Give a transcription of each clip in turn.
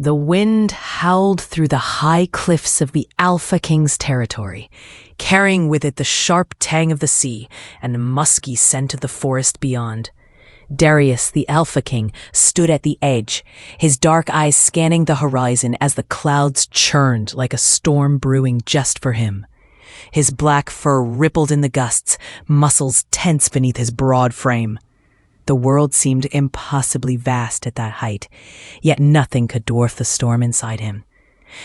The wind howled through the high cliffs of the Alpha King's territory, carrying with it the sharp tang of the sea and the musky scent of the forest beyond. Darius, the Alpha King, stood at the edge, his dark eyes scanning the horizon as the clouds churned like a storm brewing just for him. His black fur rippled in the gusts, muscles tense beneath his broad frame. The world seemed impossibly vast at that height, yet nothing could dwarf the storm inside him.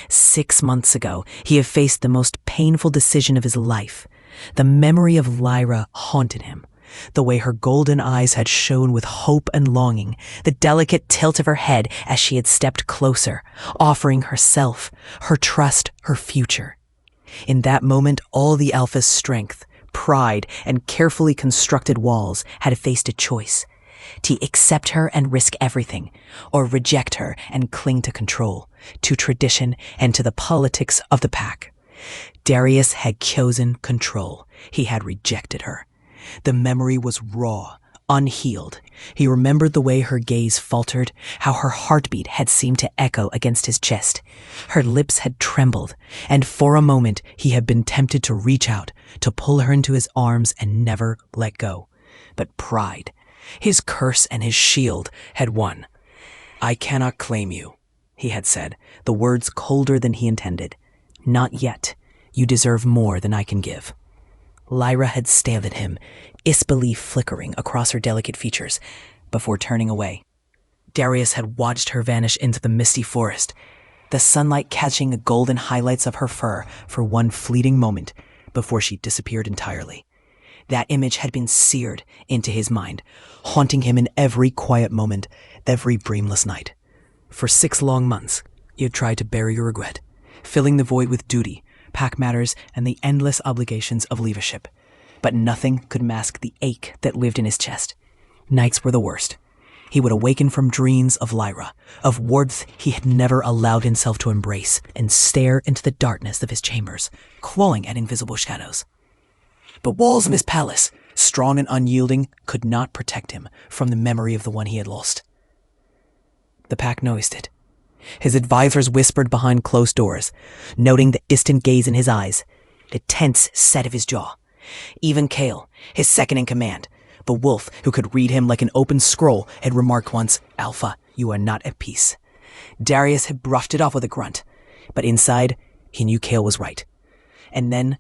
6 months ago, he had faced the most painful decision of his life. The memory of Lyra haunted him. The way her golden eyes had shone with hope and longing, the delicate tilt of her head as she had stepped closer, offering herself, her trust, her future. In that moment, all the Alpha's strength, pride, and carefully constructed walls had faced a choice: to accept her and risk everything, or reject her and cling to control, to tradition, and to the politics of the pack. Darius had chosen control. He had rejected her. The memory was raw, unhealed. He remembered the way her gaze faltered, how her heartbeat had seemed to echo against his chest. Her lips had trembled, and for a moment he had been tempted to reach out, to pull her into his arms and never let go. But pride, his curse and his shield, had won. "I cannot claim you," he had said, the words colder than he intended. "Not yet. You deserve more than I can give." Lyra had stared at him, disbelief flickering across her delicate features, before turning away. Darius had watched her vanish into the misty forest, the sunlight catching the golden highlights of her fur for one fleeting moment before she disappeared entirely. That image had been seared into his mind, haunting him in every quiet moment, every dreamless night. For 6 long months, he had tried to bury your regret, filling the void with duty, pack matters, and the endless obligations of leadership. But nothing could mask the ache that lived in his chest. Nights were the worst. He would awaken from dreams of Lyra, of warmth he had never allowed himself to embrace, and stare into the darkness of his chambers, clawing at invisible shadows. The walls of his palace, strong and unyielding, could not protect him from the memory of the one he had lost. The pack noticed it. His advisors whispered behind closed doors, noting the distant gaze in his eyes, the tense set of his jaw. Even Kale, his second in command, the wolf who could read him like an open scroll, had remarked once, "Alpha, you are not at peace." Darius had brushed it off with a grunt, but inside, he knew Kale was right. And then,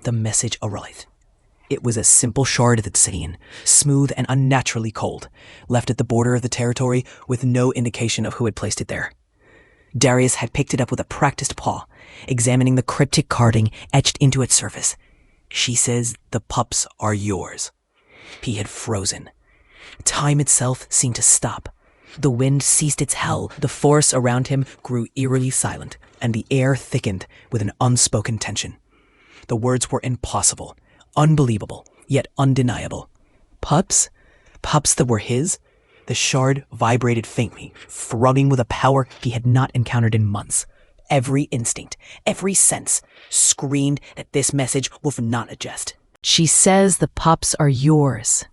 the message arrived. It was a simple shard of obsidian, smooth and unnaturally cold, left at the border of the territory with no indication of who had placed it there. Darius had picked it up with a practiced paw, examining the cryptic carding etched into its surface. "She says the pups are yours." He had frozen. Time itself seemed to stop. The wind ceased its howl, the forest around him grew eerily silent, and the air thickened with an unspoken tension. The words were impossible, unbelievable, yet undeniable. Pups? Pups that were his? The shard vibrated faintly, throbbing with a power he had not encountered in months. Every instinct, every sense, screamed that this message was not a jest. "She says the pups are yours."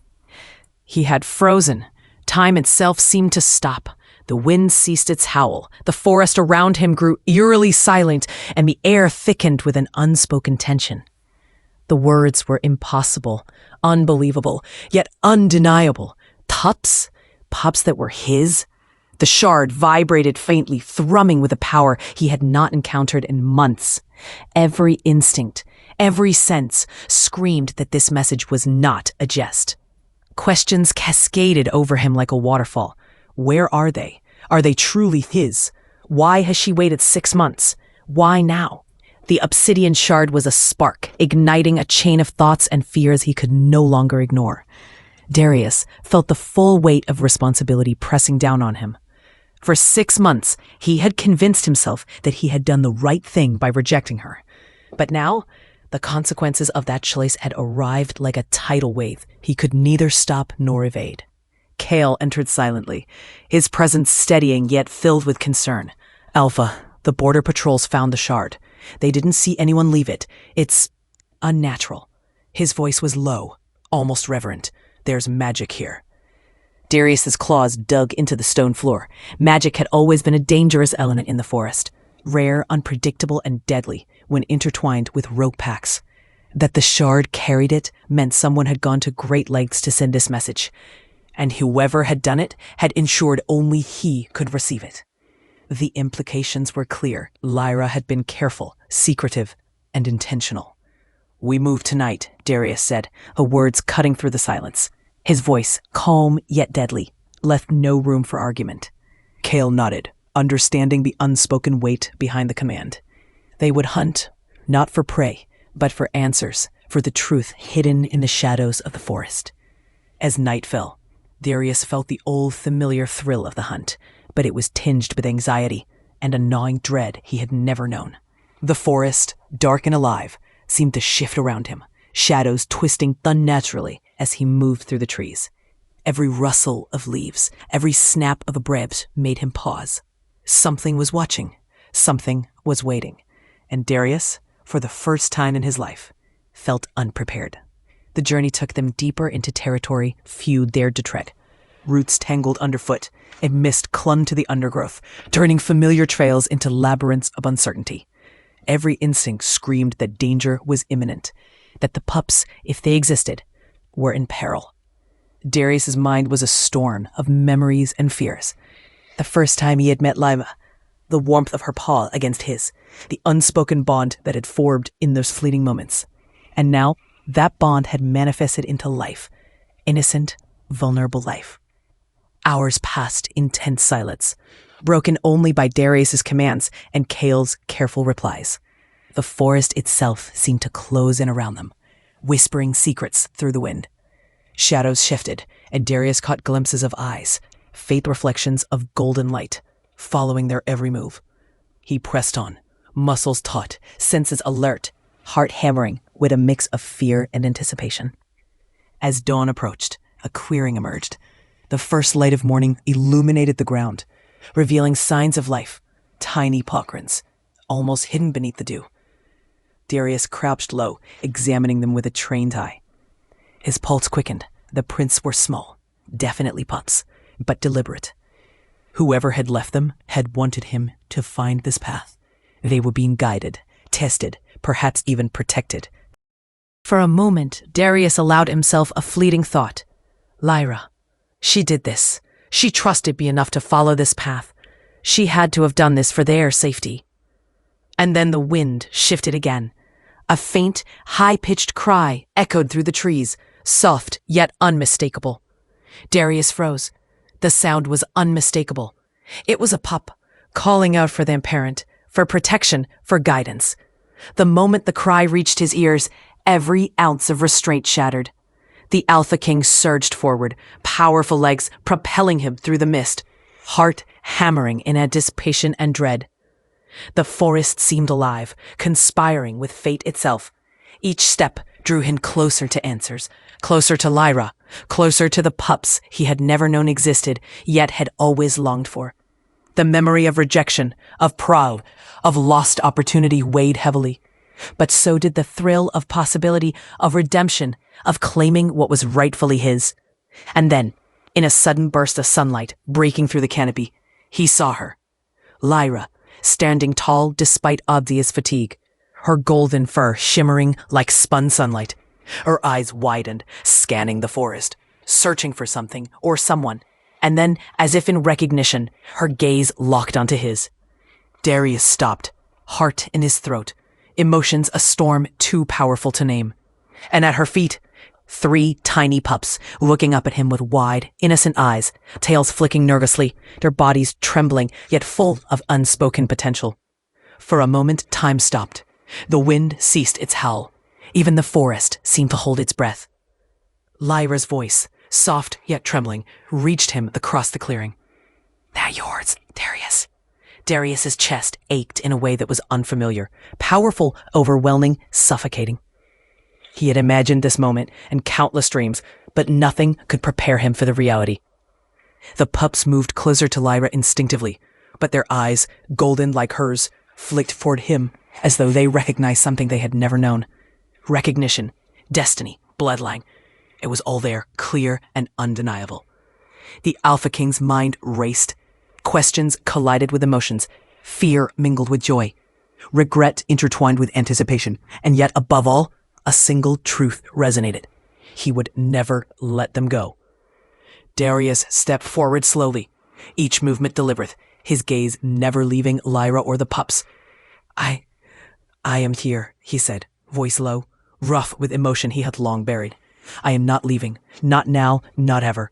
He had frozen. Time itself seemed to stop. The wind ceased its howl. The forest around him grew eerily silent, and the air thickened with an unspoken tension. The words were impossible, unbelievable, yet undeniable. Pups? Pups that were his? The shard vibrated faintly, thrumming with a power he had not encountered in months. Every instinct, every sense screamed that this message was not a jest. Questions cascaded over him like a waterfall. Where are they? Are they truly his? Why has she waited 6 months? Why now? The obsidian shard was a spark, igniting a chain of thoughts and fears he could no longer ignore. Darius felt the full weight of responsibility pressing down on him. For 6 months, he had convinced himself that he had done the right thing by rejecting her. But now, the consequences of that choice had arrived like a tidal wave he could neither stop nor evade. Kale entered silently, his presence steadying yet filled with concern. "Alpha, the border patrols found the shard. They didn't see anyone leave it. It's unnatural." His voice was low, almost reverent. "There's magic here." Darius's claws dug into the stone floor. Magic had always been a dangerous element in the forest, rare, unpredictable, and deadly when intertwined with rope packs. That the shard carried it meant someone had gone to great lengths to send this message, and whoever had done it had ensured only he could receive it. The implications were clear. Lyra had been careful, secretive, and intentional. "We move tonight," Darius said, the words cutting through the silence. His voice, calm yet deadly, left no room for argument. Cale nodded, understanding the unspoken weight behind the command. They would hunt, not for prey, but for answers, for the truth hidden in the shadows of the forest. As night fell, Darius felt the old familiar thrill of the hunt, but it was tinged with anxiety and a gnawing dread he had never known. The forest, dark and alive, seemed to shift around him, shadows twisting unnaturally as he moved through the trees. Every rustle of leaves, every snap of a branch made him pause. Something was watching, something was waiting, and Darius, for the first time in his life, felt unprepared. The journey took them deeper into territory few dared to tread. Roots tangled underfoot, and mist clung to the undergrowth, turning familiar trails into labyrinths of uncertainty. Every instinct screamed that danger was imminent, that the pups, if they existed, were in peril. Darius's mind was a storm of memories and fears. The first time he had met Lima, the warmth of her paw against his, the unspoken bond that had formed in those fleeting moments. And now, that bond had manifested into life, innocent, vulnerable life. Hours passed in tense silence, broken only by Darius's commands and Cale's careful replies. The forest itself seemed to close in around them, whispering secrets through the wind. Shadows shifted, and Darius caught glimpses of eyes, faint reflections of golden light, following their every move. He pressed on, muscles taut, senses alert, heart hammering with a mix of fear and anticipation. As dawn approached, a clearing emerged. The first light of morning illuminated the ground, revealing signs of life, tiny pawprints, almost hidden beneath the dew. Darius crouched low, examining them with a trained eye. His pulse quickened. The prints were small, definitely pups, but deliberate. Whoever had left them had wanted him to find this path. They were being guided, tested, perhaps even protected. For a moment, Darius allowed himself a fleeting thought. Lyra. She did this. She trusted me enough to follow this path. She had to have done this for their safety. And then the wind shifted again. A faint, high-pitched cry echoed through the trees, soft yet unmistakable. Darius froze. The sound was unmistakable. It was a pup, calling out for their parent, for protection, for guidance. The moment the cry reached his ears, every ounce of restraint shattered. The Alpha King surged forward, powerful legs propelling him through the mist, heart hammering in anticipation and dread. The forest seemed alive, conspiring with fate itself. Each step drew him closer to answers, closer to Lyra, closer to the pups he had never known existed, yet had always longed for. The memory of rejection, of pride, of lost opportunity weighed heavily. But so did the thrill of possibility, of redemption, of claiming what was rightfully his. And then, in a sudden burst of sunlight breaking through the canopy, he saw her. Lyra, standing tall despite obvious fatigue, her golden fur shimmering like spun sunlight. Her eyes widened, scanning the forest, searching for something or someone, and then, as if in recognition, her gaze locked onto his. Darius stopped, heart in his throat, emotions a storm too powerful to name. And at her feet, 3 tiny pups looking up at him with wide, innocent eyes, tails flicking nervously, their bodies trembling yet full of unspoken potential. For a moment, time stopped. The wind ceased its howl. Even the forest seemed to hold its breath. Lyra's voice, soft yet trembling, reached him across the clearing. "They're yours, Darius." Darius's chest ached in a way that was unfamiliar, powerful, overwhelming, suffocating. He had imagined this moment in countless dreams, but nothing could prepare him for the reality. The pups moved closer to Lyra instinctively, but their eyes, golden like hers, flicked toward him as though they recognized something they had never known. Recognition, destiny, bloodline. It was all there, clear and undeniable. The Alpha King's mind raced. Questions collided with emotions. Fear mingled with joy. Regret intertwined with anticipation. And yet, above all, a single truth resonated. He would never let them go. Darius stepped forward slowly, each movement deliberate, his gaze never leaving Lyra or the pups. I am here, he said, voice low, rough with emotion he had long buried. I am not leaving. Not now, not ever.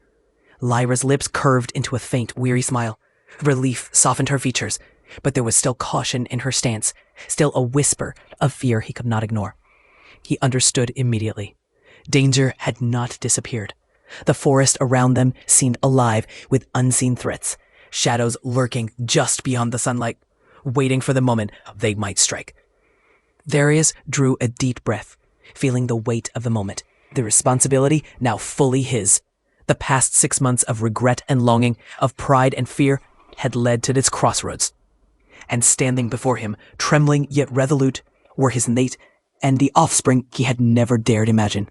Lyra's lips curved into a faint, weary smile. Relief softened her features, but there was still caution in her stance, still a whisper of fear he could not ignore. He understood immediately. Danger had not disappeared. The forest around them seemed alive with unseen threats, shadows lurking just beyond the sunlight, waiting for the moment they might strike. Darius drew a deep breath, feeling the weight of the moment, the responsibility now fully his. The past 6 months of regret and longing, of pride and fear, had led to this crossroads. And standing before him, trembling yet resolute, were his mate and the offspring he had never dared imagine.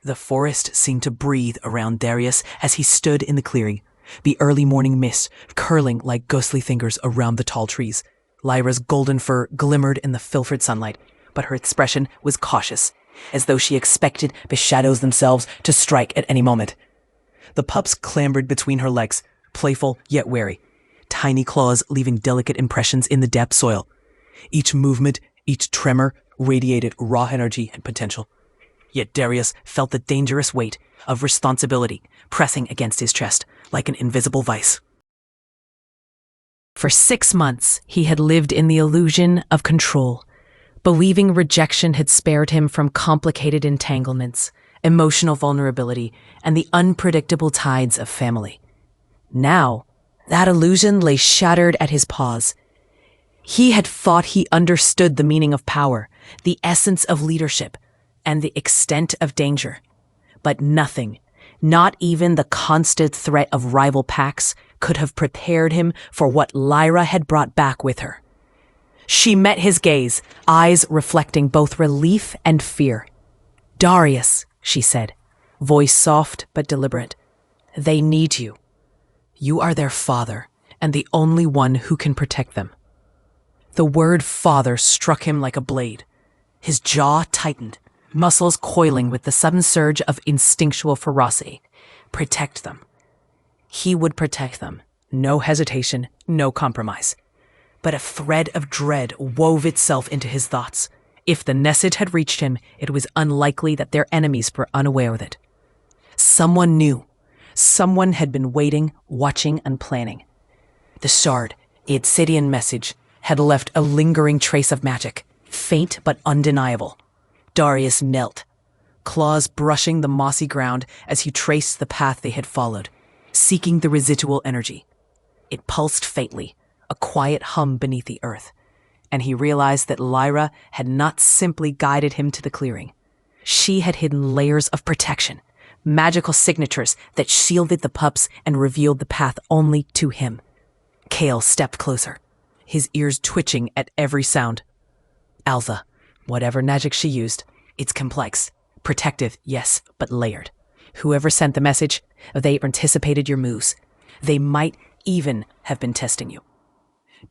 The forest seemed to breathe around Darius as he stood in the clearing, the early morning mist curling like ghostly fingers around the tall trees. Lyra's golden fur glimmered in the filtered sunlight, but her expression was cautious, as though she expected the shadows themselves to strike at any moment. The pups clambered between her legs, playful yet wary, tiny claws leaving delicate impressions in the damp soil. Each movement, each tremor radiated raw energy and potential. Yet Darius felt the dangerous weight of responsibility pressing against his chest like an invisible vice. For 6 months, he had lived in the illusion of control, believing rejection had spared him from complicated entanglements, emotional vulnerability, and the unpredictable tides of family. Now, that illusion lay shattered at his paws. He had thought he understood the meaning of power, the essence of leadership, and the extent of danger. But nothing, not even the constant threat of rival packs, could have prepared him for what Lyra had brought back with her. She met his gaze, eyes reflecting both relief and fear. "Darius," she said, voice soft but deliberate, "they need you. You are their father, and the only one who can protect them." The word father struck him like a blade. His jaw tightened, muscles coiling with the sudden surge of instinctual ferocity. Protect them. He would protect them. No hesitation, no compromise. But a thread of dread wove itself into his thoughts. If the message had reached him, it was unlikely that their enemies were unaware of it. Someone knew. Someone had been waiting, watching, and planning. The shard, the obsidian message, had left a lingering trace of magic, faint but undeniable. Darius knelt, claws brushing the mossy ground as he traced the path they had followed, seeking the residual energy. It pulsed faintly, a quiet hum beneath the earth, and he realized that Lyra had not simply guided him to the clearing. She had hidden layers of protection, magical signatures that shielded the pups and revealed the path only to him. Kale stepped closer, his ears twitching at every sound. Alpha, whatever magic she used, it's complex. Protective, yes, but layered. Whoever sent the message, they anticipated your moves. They might even have been testing you.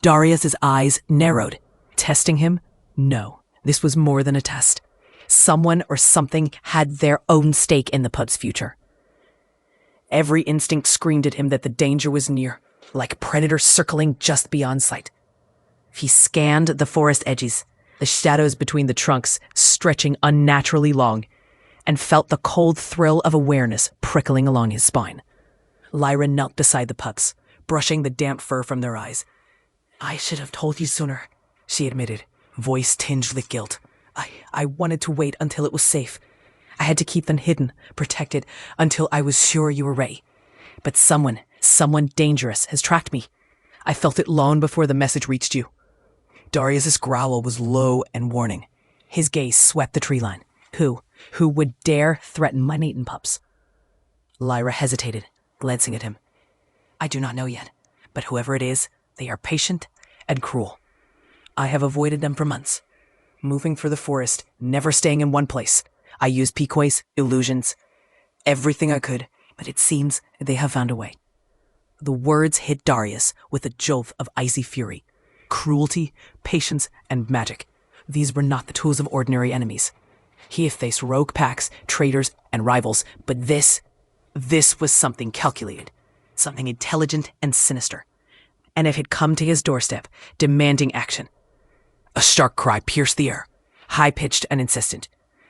Darius's eyes narrowed. Testing him? No, this was more than a test. Someone or something had their own stake in the pup's future. Every instinct screamed at him that the danger was near, like predators circling just beyond sight. He scanned the forest edges, the shadows between the trunks stretching unnaturally long, and felt the cold thrill of awareness prickling along his spine. Lyra knelt beside the pups, brushing the damp fur from their eyes. "I should have told you sooner," she admitted, voice tinged with guilt. I wanted to wait until it was safe. I had to keep them hidden, protected, until I was sure you were ready. But someone dangerous has tracked me. I felt it long before the message reached you." Darius's growl was low and warning. His gaze swept the tree line. Who would dare threaten my mate and pups? Lyra hesitated, glancing at him. "I do not know yet, but whoever it is, they are patient and cruel. I have avoided them for months, moving through the forest, never staying in one place. I used decoys, illusions, everything I could, but it seems they have found a way. The words hit Darius with a jolt of icy fury. Cruelty, patience, and magic. These were not the tools of ordinary enemies. He had faced rogue packs, traitors, and rivals, but this was something calculated, something intelligent and sinister. And it had come to his doorstep, demanding action. A stark cry pierced the air, high-pitched and insistent.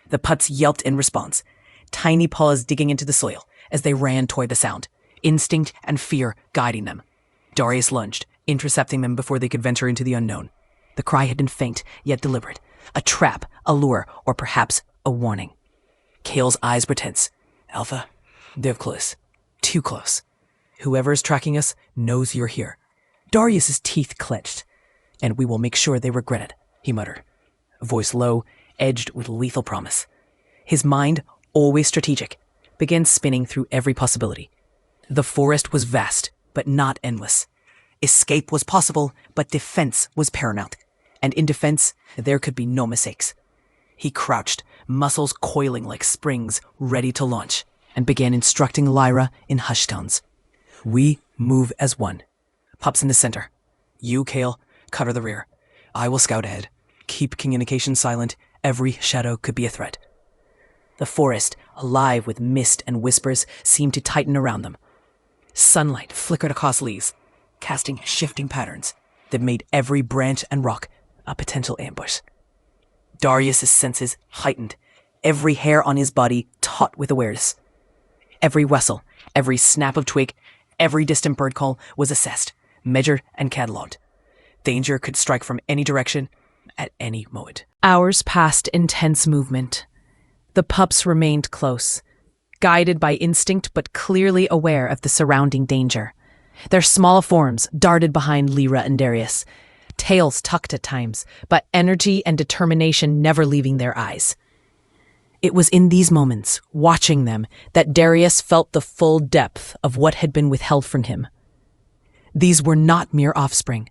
The pups yelped in response, tiny paws digging into the soil as they ran toward the sound, instinct and fear guiding them. Darius lunged, intercepting them before they could venture into the unknown. The cry had been faint, yet deliberate. A trap, a lure, or perhaps a warning. Kale's eyes were tense. Alpha, they're close. Too close. Whoever is tracking us knows you're here. Darius's teeth clenched. And we will make sure they regret it, he muttered, voice low, edged with lethal promise. His mind, always strategic, began spinning through every possibility. The forest was vast, but not endless. Escape was possible, but defense was paramount. And in defense, there could be no mistakes. He crouched, muscles coiling like springs, ready to launch, and began instructing Lyra in hushed tones. We move as one. Pups in the center. You, Kale, cover the rear. I will scout ahead. Keep communication silent. Every shadow could be a threat. The forest, alive with mist and whispers, seemed to tighten around them. Sunlight flickered across leaves, casting shifting patterns that made every branch and rock a potential ambush. Darius's senses heightened, every hair on his body taut with awareness. Every rustle, every snap of twig, every distant bird call was assessed, measured, and catalogued. Danger could strike from any direction, at any moment. Hours passed in tense movement. The pups remained close, guided by instinct but clearly aware of the surrounding danger. Their small forms darted behind Lyra and Darius, tails tucked at times, but energy and determination never leaving their eyes. It was in these moments, watching them, that Darius felt the full depth of what had been withheld from him. These were not mere offspring.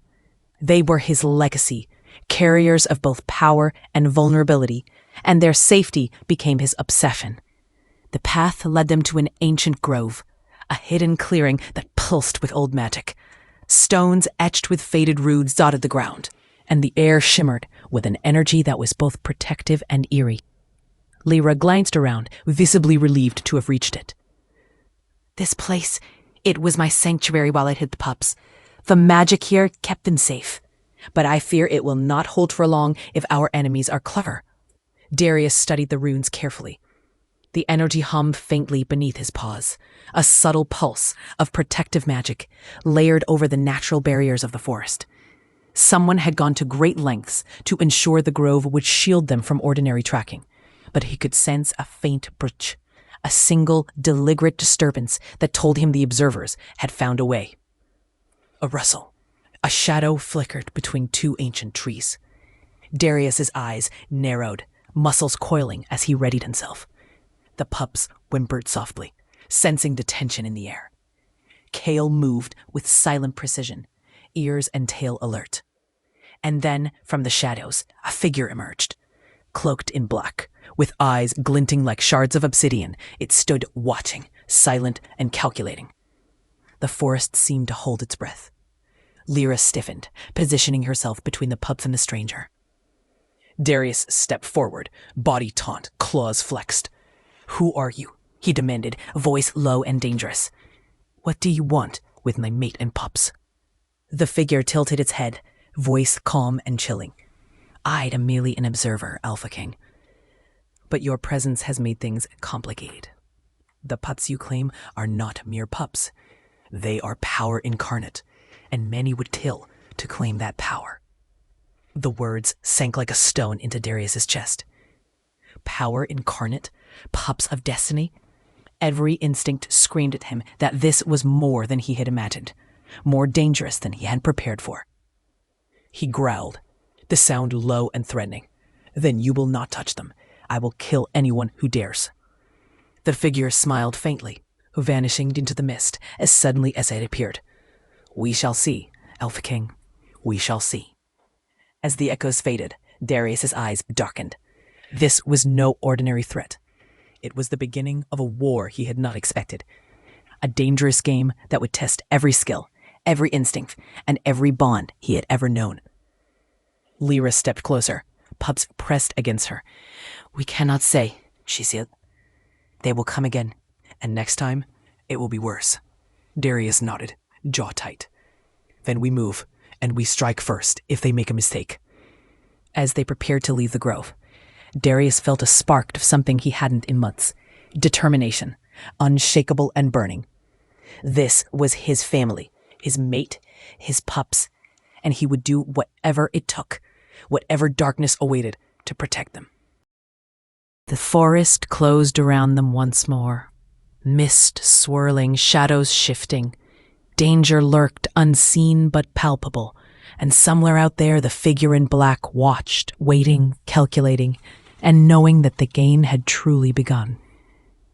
They were his legacy, carriers of both power and vulnerability, and their safety became his obsession. The path led them to an ancient grove, a hidden clearing that pulsed with old magic. Stones etched with faded runes dotted the ground, and the air shimmered with an energy that was both protective and eerie. Lyra glanced around, visibly relieved to have reached it. This place, it was my sanctuary while I hid the pups. The magic here kept them safe, but I fear it will not hold for long if our enemies are clever. Darius studied the runes carefully. The energy hummed faintly beneath his paws, a subtle pulse of protective magic layered over the natural barriers of the forest. Someone had gone to great lengths to ensure the grove would shield them from ordinary tracking, but he could sense a faint breach, a single deliberate disturbance that told him the observers had found a way. A rustle. A shadow flickered between two ancient trees. Darius's eyes narrowed, muscles coiling as he readied himself. The pups whimpered softly, sensing the tension in the air. Kale moved with silent precision, ears and tail alert. And then, from the shadows, a figure emerged. Cloaked in black, with eyes glinting like shards of obsidian, it stood watching, silent and calculating. The forest seemed to hold its breath. Lyra stiffened, positioning herself between the pups and the stranger. Darius stepped forward, body taut, claws flexed. Who are you? He demanded, voice low and dangerous. What do you want with my mate and pups? The figure tilted its head, voice calm and chilling. I am merely an observer, Alpha King. But your presence has made things complicated. The pups you claim are not mere pups. They are power incarnate, and many would kill to claim that power. The words sank like a stone into Darius's chest. Power incarnate? Pups of destiny? Every instinct screamed at him that this was more than he had imagined, more dangerous than he had prepared for. He growled, the sound low and threatening. Then you will not touch them. I will kill anyone who dares. The figure smiled faintly, vanishing into the mist as suddenly as it appeared. We shall see, Alpha King. We shall see. As the echoes faded, Darius's eyes darkened. This was no ordinary threat. It was the beginning of a war he had not expected. A dangerous game that would test every skill, every instinct, and every bond he had ever known. Lyra stepped closer. Pups pressed against her. "We cannot say," she said. "They will come again, and next time, it will be worse." Darius nodded, jaw tight. "Then we move, and we strike first if they make a mistake." As they prepared to leave the grove, Darius felt a spark of something he hadn't in months. Determination, unshakable and burning. This was his family, his mate, his pups, and he would do whatever it took, whatever darkness awaited, to protect them. The forest closed around them once more. Mist swirling, shadows shifting. Danger lurked, unseen but palpable, and somewhere out there the figure in black watched, waiting, calculating, and knowing that the game had truly begun.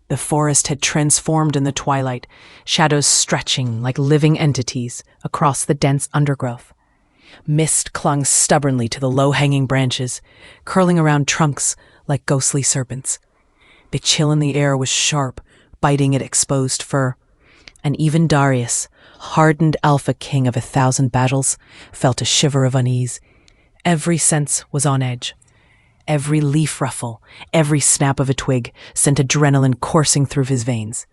The forest had transformed in the twilight, shadows stretching like living entities across the dense undergrowth. Mist clung stubbornly to the low-hanging branches, curling around trunks like ghostly serpents. The chill in the air was sharp, biting at exposed fur, and even Darius, hardened alpha king of 1,000 battles, felt a shiver of unease. Every sense was on edge. Every leaf ruffle, every snap of a twig sent adrenaline coursing through his veins.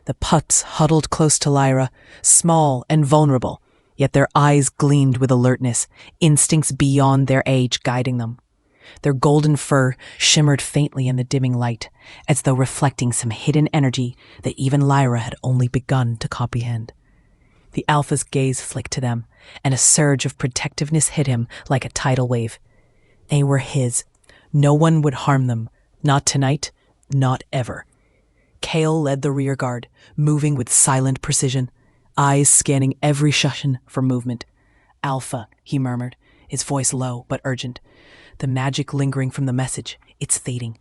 The pups huddled close to Lyra, small and vulnerable, yet their eyes gleamed with alertness, instincts beyond their age guiding them. Their golden fur shimmered faintly in the dimming light, as though reflecting some hidden energy that even Lyra had only begun to comprehend. The alpha's gaze flicked to them, and a surge of protectiveness hit him like a tidal wave. They were his. No one would harm them. Not tonight, not ever. Kale led the rear guard, moving with silent precision, eyes scanning every shushan for movement. "Alpha," he murmured, his voice low but urgent. "The magic lingering from the message, it's fading.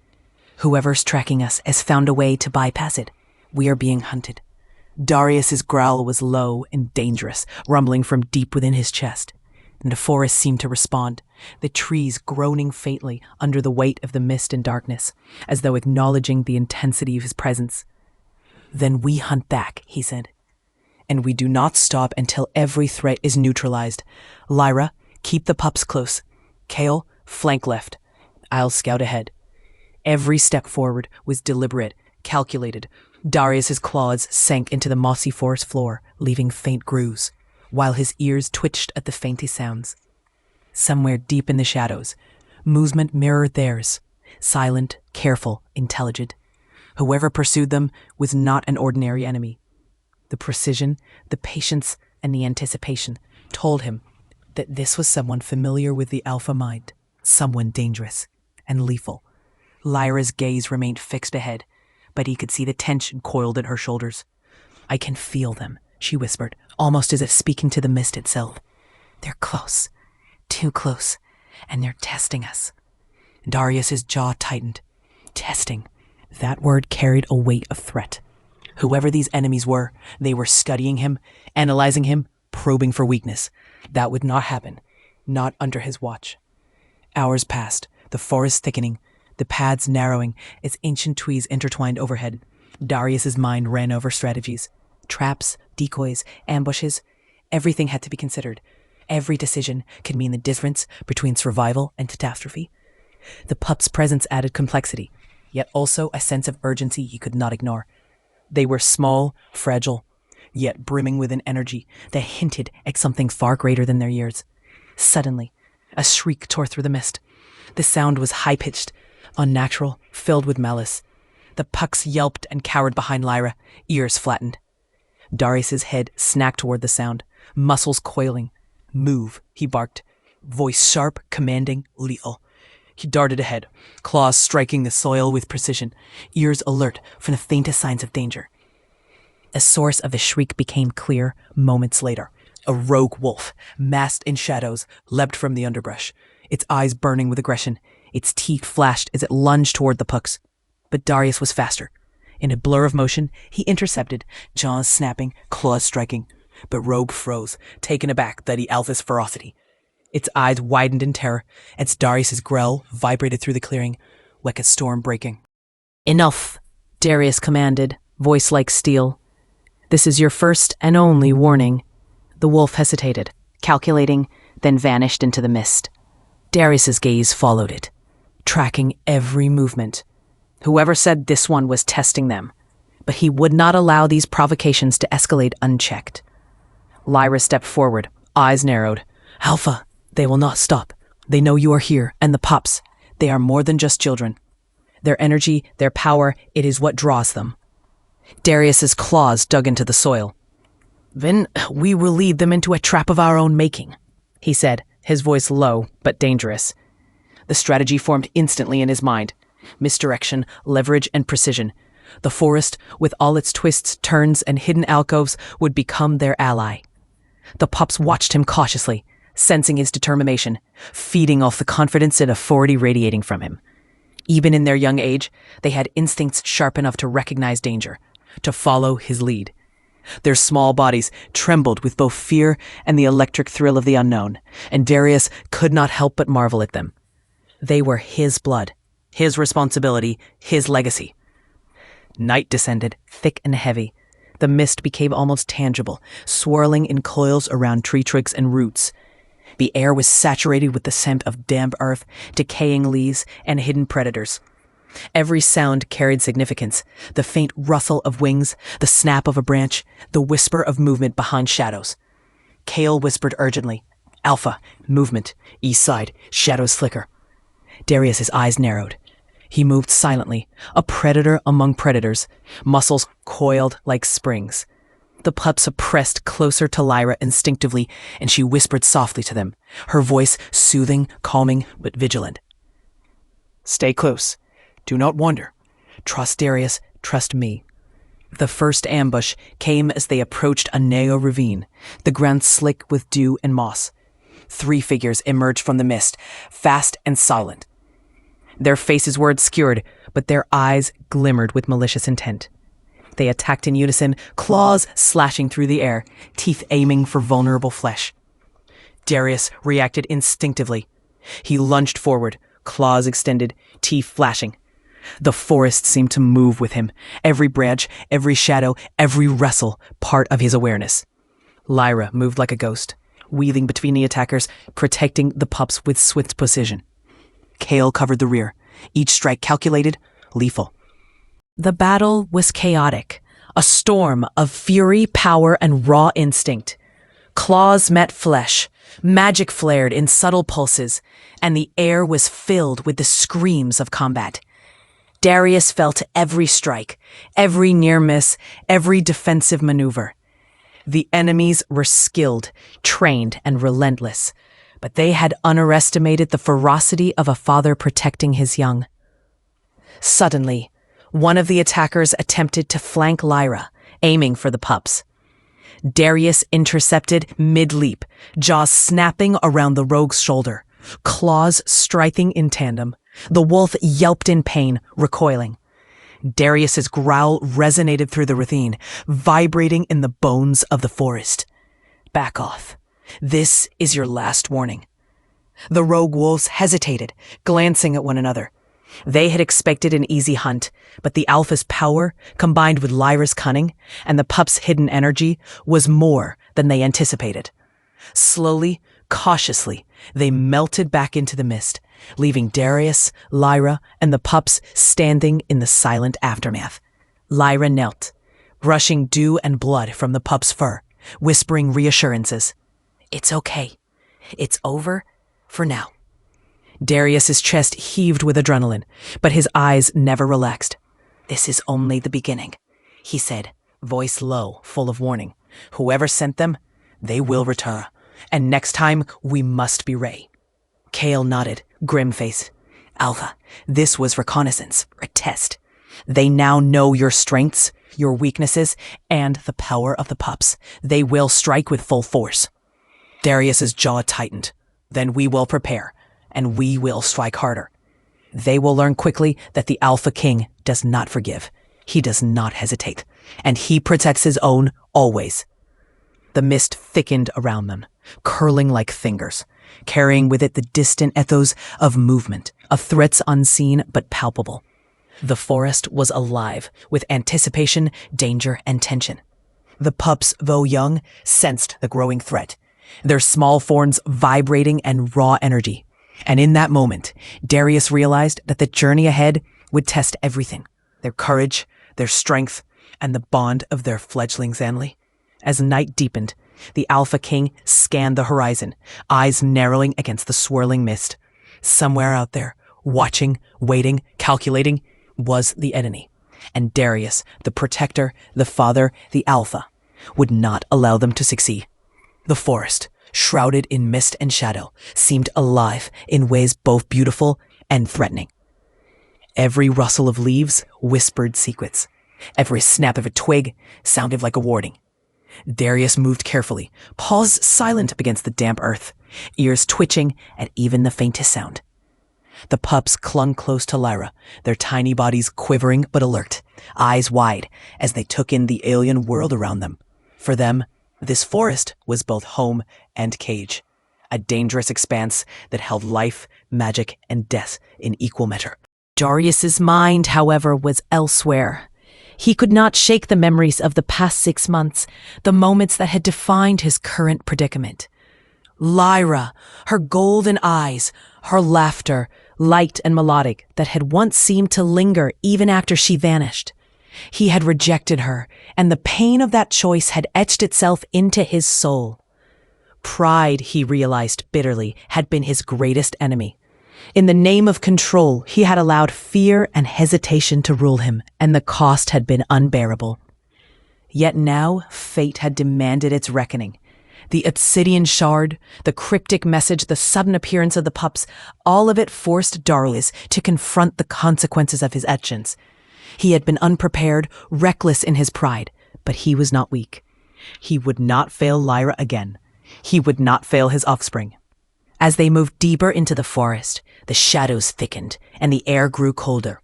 Whoever's tracking us has found a way to bypass it. We are being hunted." Darius's growl was low and dangerous, rumbling from deep within his chest. And the forest seemed to respond, the trees groaning faintly under the weight of the mist and darkness, as though acknowledging the intensity of his presence. "Then we hunt back," he said. "And we do not stop until every threat is neutralized. Lyra, keep the pups close. Kale, flank left. I'll scout ahead." Every step forward was deliberate, calculated. Darius's claws sank into the mossy forest floor, leaving faint grooves, while his ears twitched at the faintest sounds. Somewhere deep in the shadows, movement mirrored theirs, silent, careful, intelligent. Whoever pursued them was not an ordinary enemy. The precision, the patience, and the anticipation told him that this was someone familiar with the alpha mind, someone dangerous and lethal. Lyra's gaze remained fixed ahead, but he could see the tension coiled at her shoulders. "I can feel them," she whispered, almost as if speaking to the mist itself. "They're close, too close, and they're testing us." Darius's jaw tightened. Testing. That word carried a weight of threat. Whoever these enemies were, they were studying him, analyzing him, probing for weakness. That would not happen, not under his watch. Hours passed, the forest thickening, the paths narrowing as ancient trees intertwined overhead. Darius's mind ran over strategies. Traps, decoys, ambushes. Everything had to be considered. Every decision could mean the difference between survival and catastrophe. The pup's presence added complexity, yet also a sense of urgency he could not ignore. They were small, fragile, yet brimming with an energy that hinted at something far greater than their years. Suddenly, a shriek tore through the mist. The sound was high-pitched, unnatural, filled with malice. The pups yelped and cowered behind Lyra, ears flattened. Darius's head snacked toward the sound, muscles coiling. "Move," he barked, voice sharp, commanding, lethal. He darted ahead, claws striking the soil with precision, ears alert for the faintest signs of danger. The source of the shriek became clear moments later. A rogue wolf, masked in shadows, leapt from the underbrush, its eyes burning with aggression. Its teeth flashed as it lunged toward the pups. But Darius was faster. In a blur of motion, he intercepted, jaws snapping, claws striking. But Rogue froze, taken aback by the alpha's ferocity. Its eyes widened in terror as Darius's growl vibrated through the clearing like a storm breaking. "Enough," Darius commanded, voice like steel. This is your first and only warning." The wolf hesitated, calculating, then vanished into the mist. Darius's gaze followed it, tracking every movement. Whoever said this one was testing them, but he would not allow these provocations to escalate unchecked. Lyra stepped forward, eyes narrowed. "Alpha, they will not stop. They know you are here, and the pups. They are more than just children. Their energy, their power, it is what draws them." Darius's claws dug into the soil. "Then we will lead them into a trap of our own making," he said, his voice low but dangerous. The strategy formed instantly in his mind. Misdirection, leverage, and precision. The forest, with all its twists, turns, and hidden alcoves, would become their ally. The pups watched him cautiously, sensing his determination, feeding off the confidence and authority radiating from him. Even in their young age, they had instincts sharp enough to recognize danger, to follow his lead. Their small bodies trembled with both fear and the electric thrill of the unknown, and Darius could not help but marvel at them. They were his blood, his responsibility, his legacy. Night descended, thick and heavy. The mist became almost tangible, swirling in coils around tree trunks and roots. The air was saturated with the scent of damp earth, decaying leaves, and hidden predators. Every sound carried significance: the faint rustle of wings, the snap of a branch, the whisper of movement behind shadows. Kale whispered urgently, "Alpha, movement, east side, shadows flicker." Darius's eyes narrowed. He moved silently, a predator among predators, muscles coiled like springs. The pups pressed closer to Lyra instinctively, and she whispered softly to them, her voice soothing, calming, but vigilant. "Stay close. Do not wander. Trust Darius, trust me." The first ambush came as they approached a narrow ravine, the ground slick with dew and moss. 3 figures emerged from the mist, fast and silent. Their faces were obscured, but their eyes glimmered with malicious intent. They attacked in unison, claws slashing through the air, teeth aiming for vulnerable flesh. Darius reacted instinctively. He lunged forward, claws extended, teeth flashing. The forest seemed to move with him, every branch, every shadow, every rustle part of his awareness. Lyra moved like a ghost, weaving between the attackers, protecting the pups with swift precision. Kale covered the rear, each strike calculated, lethal. The battle was chaotic, a storm of fury, power, and raw instinct. Claws met flesh, magic flared in subtle pulses, and the air was filled with the screams of combat. Darius felt every strike, every near miss, every defensive maneuver. The enemies were skilled, trained, and relentless, but they had underestimated the ferocity of a father protecting his young. Suddenly, one of the attackers attempted to flank Lyra, aiming for the pups. Darius intercepted mid-leap, jaws snapping around the rogue's shoulder, claws striking in tandem. The wolf yelped in pain, recoiling. Darius's growl resonated through the ravine, vibrating in the bones of the forest. "Back off. This is your last warning." The rogue wolves hesitated, glancing at one another. They had expected an easy hunt, but the alpha's power, combined with Lyra's cunning and the pup's hidden energy, was more than they anticipated. Slowly, cautiously, they melted back into the mist, leaving Darius, Lyra, and the pups standing in the silent aftermath. Lyra knelt, brushing dew and blood from the pup's fur, whispering reassurances. "It's okay. It's over for now." Darius's chest heaved with adrenaline, but his eyes never relaxed. "This is only the beginning," he said, voice low, full of warning. "Whoever sent them, they will return, and next time we must be ready." Kale nodded, grim-faced. "Alpha, this was reconnaissance, a test. They now know your strengths, your weaknesses, and the power of the pups. They will strike with full force." Darius's jaw tightened. "Then we will prepare, and we will strike harder. They will learn quickly that the Alpha King does not forgive. He does not hesitate, and he protects his own always." The mist thickened around them, curling like fingers, carrying with it the distant echoes of movement, of threats unseen but palpable. The forest was alive with anticipation, danger, and tension. The pups, though young, sensed the growing threat, their small forms vibrating and raw energy. And in that moment, Darius realized that the journey ahead would test everything: their courage, their strength, and the bond of their fledgling family. As night deepened, the Alpha King scanned the horizon, eyes narrowing against the swirling mist. Somewhere out there, watching, waiting, calculating, was the enemy. And Darius, the protector, the father, the Alpha, would not allow them to succeed. The forest, shrouded in mist and shadow, seemed alive in ways both beautiful and threatening. Every rustle of leaves whispered secrets. Every snap of a twig sounded like a warning. Darius moved carefully, paws silent against the damp earth, ears twitching at even the faintest sound. The pups clung close to Lyra, their tiny bodies quivering but alert, eyes wide as they took in the alien world around them. For them, this forest was both home and cage, a dangerous expanse that held life, magic, and death in equal measure. Darius's mind, however, was elsewhere. He could not shake the memories of the past 6 months, the moments that had defined his current predicament. Lyra, her golden eyes, her laughter, light and melodic, that had once seemed to linger even after she vanished. He had rejected her, and the pain of that choice had etched itself into his soul. Pride, he realized bitterly, had been his greatest enemy. In the name of control, he had allowed fear and hesitation to rule him, and the cost had been unbearable. Yet now, fate had demanded its reckoning. The obsidian shard, the cryptic message, the sudden appearance of the pups, all of it forced Darius to confront the consequences of his actions. He had been unprepared, reckless in his pride, but he was not weak. He would not fail Lyra again. He would not fail his offspring. As they moved deeper into the forest, the shadows thickened and the air grew colder.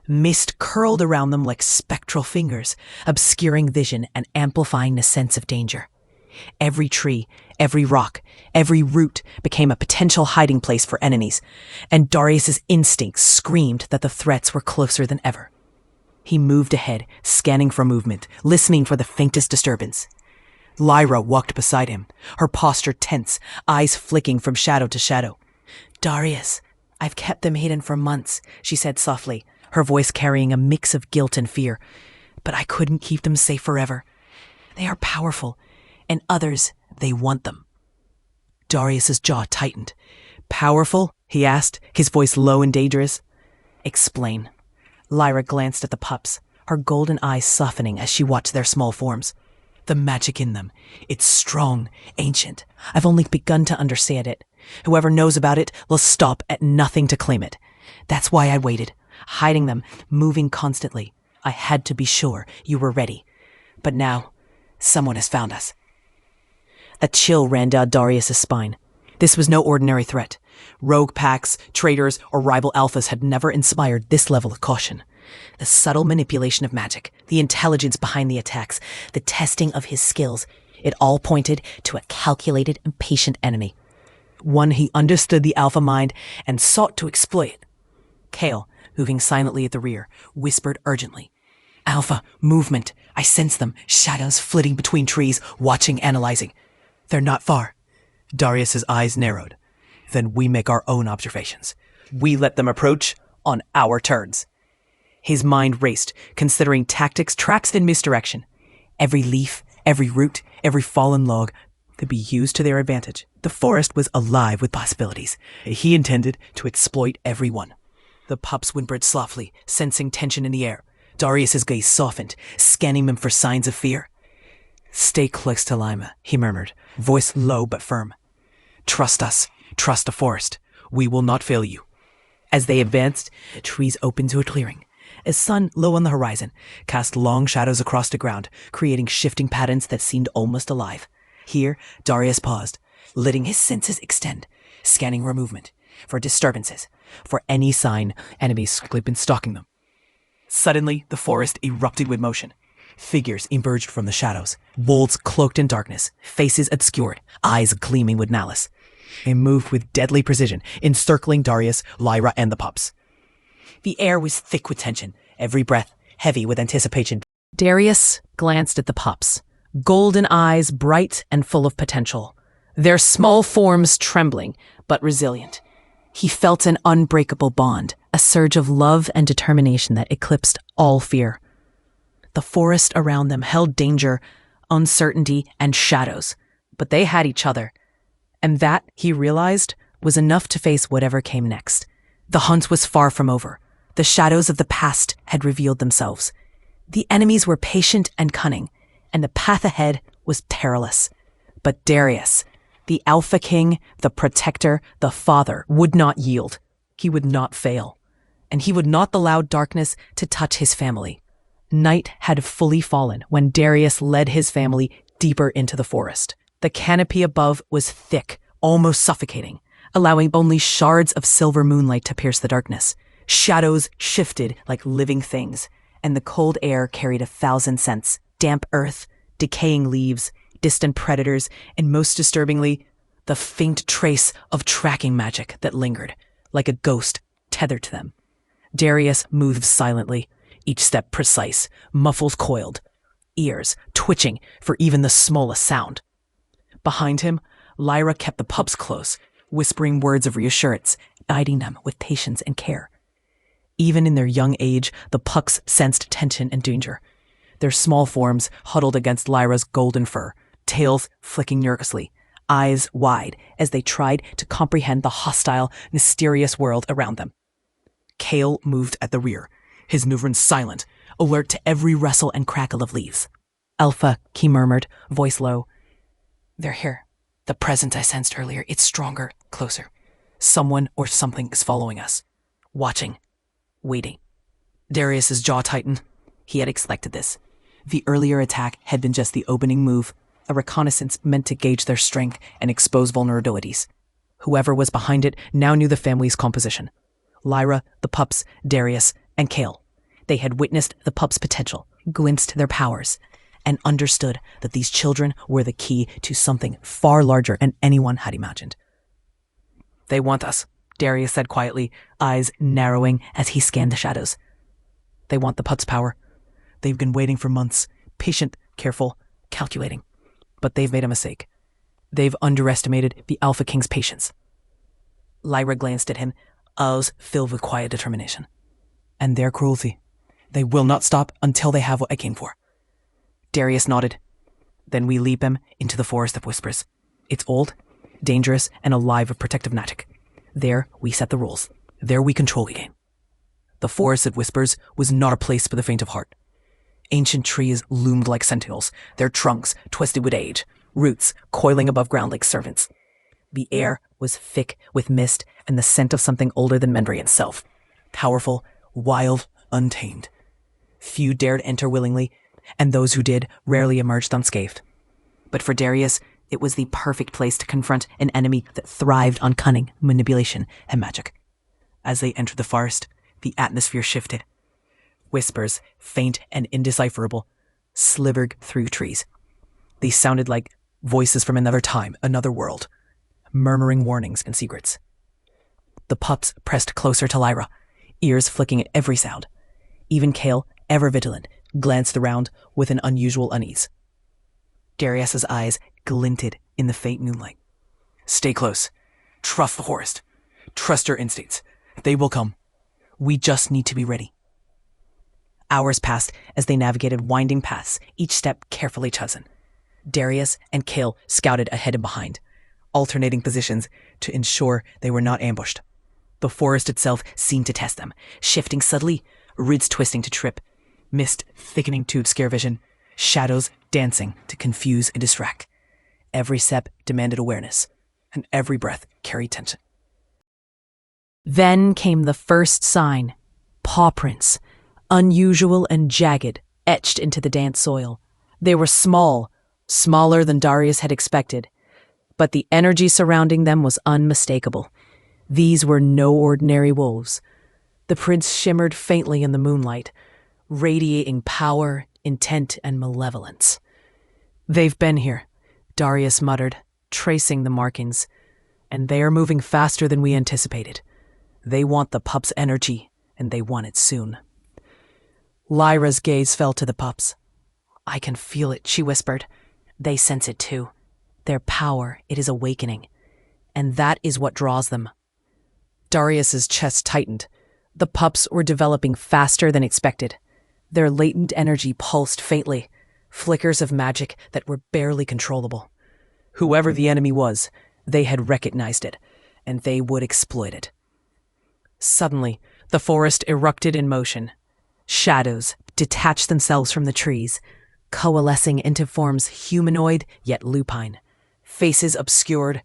Mist curled around them like spectral fingers, obscuring vision and amplifying the sense of danger. Every tree, every rock, every root became a potential hiding place for enemies, and Darius's instincts screamed that the threats were closer than ever. He moved ahead, scanning for movement, listening for the faintest disturbance. Lyra walked beside him, her posture tense, eyes flicking from shadow to shadow. "Darius, I've kept them hidden for months," she said softly, her voice carrying a mix of guilt and fear. "But I couldn't keep them safe forever. They are powerful, and others, they want them." Darius's jaw tightened. "Powerful?" he asked, his voice low and dangerous. "Explain." Lyra glanced at the pups, her golden eyes softening as she watched their small forms. "The magic in them. It's strong, ancient. I've only begun to understand it. Whoever knows about it will stop at nothing to claim it. That's why I waited, hiding them, moving constantly. I had to be sure you were ready. But now, someone has found us." A chill ran down Darius' spine. This was no ordinary threat. Rogue packs, traitors, or rival alphas had never inspired this level of caution. The subtle manipulation of magic, the intelligence behind the attacks, the testing of his skills, it all pointed to a calculated and patient enemy. One he understood the alpha mind and sought to exploit it. Kale, moving silently at the rear, whispered urgently, "Alpha, movement. I sense them, shadows flitting between trees, watching, analyzing. They're not far." Darius's eyes narrowed. "Then we make our own observations. We let them approach on our turns." His mind raced, considering tactics tracked in misdirection. Every leaf, every root, every fallen log could be used to their advantage. The forest was alive with possibilities. He intended to exploit every one. The pups whimpered softly, sensing tension in the air. Darius's gaze softened, scanning them for signs of fear. "Stay close to Lima," he murmured, voice low but firm. "Trust us. Trust the forest. We will not fail you." As they advanced, trees opened to a clearing. A sun, low on the horizon, cast long shadows across the ground, creating shifting patterns that seemed almost alive. Here, Darius paused, letting his senses extend, scanning for movement, for disturbances, for any sign enemies had been stalking them. Suddenly, the forest erupted with motion. Figures emerged from the shadows, wolves cloaked in darkness, faces obscured, eyes gleaming with malice. They moved with deadly precision, encircling Darius, Lyra, and the pups. The air was thick with tension, every breath heavy with anticipation. Darius glanced at the pups, golden eyes bright and full of potential, their small forms trembling but resilient. He felt an unbreakable bond, a surge of love and determination that eclipsed all fear. The forest around them held danger, uncertainty, and shadows, but they had each other. And that, he realized, was enough to face whatever came next. The hunt was far from over. The shadows of the past had revealed themselves. The enemies were patient and cunning, and the path ahead was perilous. But Darius, the Alpha King, the protector, the father, would not yield. He would not fail. And he would not allow darkness to touch his family. Night had fully fallen when Darius led his family deeper into the forest. The canopy above was thick, almost suffocating, allowing only shards of silver moonlight to pierce the darkness. Shadows shifted like living things, and the cold air carried 1,000 scents: damp earth, decaying leaves, distant predators, and most disturbingly, the faint trace of tracking magic that lingered, like a ghost tethered to them. Darius moved silently, each step precise, muffles coiled, ears twitching for even the smallest sound. Behind him, Lyra kept the pups close, whispering words of reassurance, guiding them with patience and care. Even in their young age, the pups sensed tension and danger. Their small forms huddled against Lyra's golden fur, tails flicking nervously, eyes wide as they tried to comprehend the hostile, mysterious world around them. Kale moved at the rear, his movements silent, alert to every rustle and crackle of leaves. "Alpha," he murmured, voice low. "They're here. The presence I sensed earlier, it's stronger, closer. Someone or something is following us. Watching. Waiting." Darius's jaw tightened. He had expected this. The earlier attack had been just the opening move, a reconnaissance meant to gauge their strength and expose vulnerabilities. Whoever was behind it now knew the family's composition. Lyra, the pups, Darius, and Kale. They had witnessed the pups' potential, glimpsed their powers, and understood that these children were the key to something far larger than anyone had imagined. "They want us," Darius said quietly, eyes narrowing as he scanned the shadows. "They want the pups' power. They've been waiting for months, patient, careful, calculating. But they've made a mistake. They've underestimated the Alpha King's patience." Lyra glanced at him, eyes filled with quiet determination. "And their cruelty. They will not stop until they have what I came for." Darius nodded. "Then we leap them into the forest of whispers. It's old, dangerous, and alive with protective magic. There we set the rules. There we control the game." The forest of whispers was not a place for the faint of heart. Ancient trees loomed like sentinels, their trunks twisted with age, roots coiling above ground like servants. The air was thick with mist and the scent of something older than memory itself. Powerful, wild, untamed. Few dared enter willingly, and those who did rarely emerged unscathed. But for Darius, it was the perfect place to confront an enemy that thrived on cunning, manipulation, and magic. As they entered the forest, the atmosphere shifted. Whispers, faint and indecipherable, slivered through trees. They sounded like voices from another time, another world, murmuring warnings and secrets. The pups pressed closer to Lyra, ears flicking at every sound. Even Kale, ever vigilant, glanced around with an unusual unease. Darius's eyes glinted in the faint moonlight. "Stay close. Trust the forest. Trust your instincts. They will come. We just need to be ready." Hours passed as they navigated winding paths, each step carefully chosen. Darius and Kale scouted ahead and behind, alternating positions to ensure they were not ambushed. The forest itself seemed to test them, shifting subtly, roots twisting to trip, mist thickening to obscure vision, shadows dancing to confuse and distract. Every step demanded awareness, and every breath carried tension. Then came the first sign: paw prints, unusual and jagged, etched into the damp soil. They were small, smaller than Darius had expected, but the energy surrounding them was unmistakable. These were no ordinary wolves. The prints shimmered faintly in the moonlight, radiating power, intent, and malevolence. "They've been here," Darius muttered, tracing the markings, "and they are moving faster than we anticipated. They want the pups' energy, and they want it soon." Lyra's gaze fell to the pups. "I can feel it," she whispered, They sense it too. Their power, it is awakening. And that is what draws them. Darius's chest tightened. The pups were developing faster than expected. Their latent energy pulsed faintly, flickers of magic that were barely controllable. Whoever the enemy was, they had recognized it, and they would exploit it. Suddenly, the forest erupted in motion. Shadows detached themselves from the trees, coalescing into forms humanoid yet lupine, faces obscured,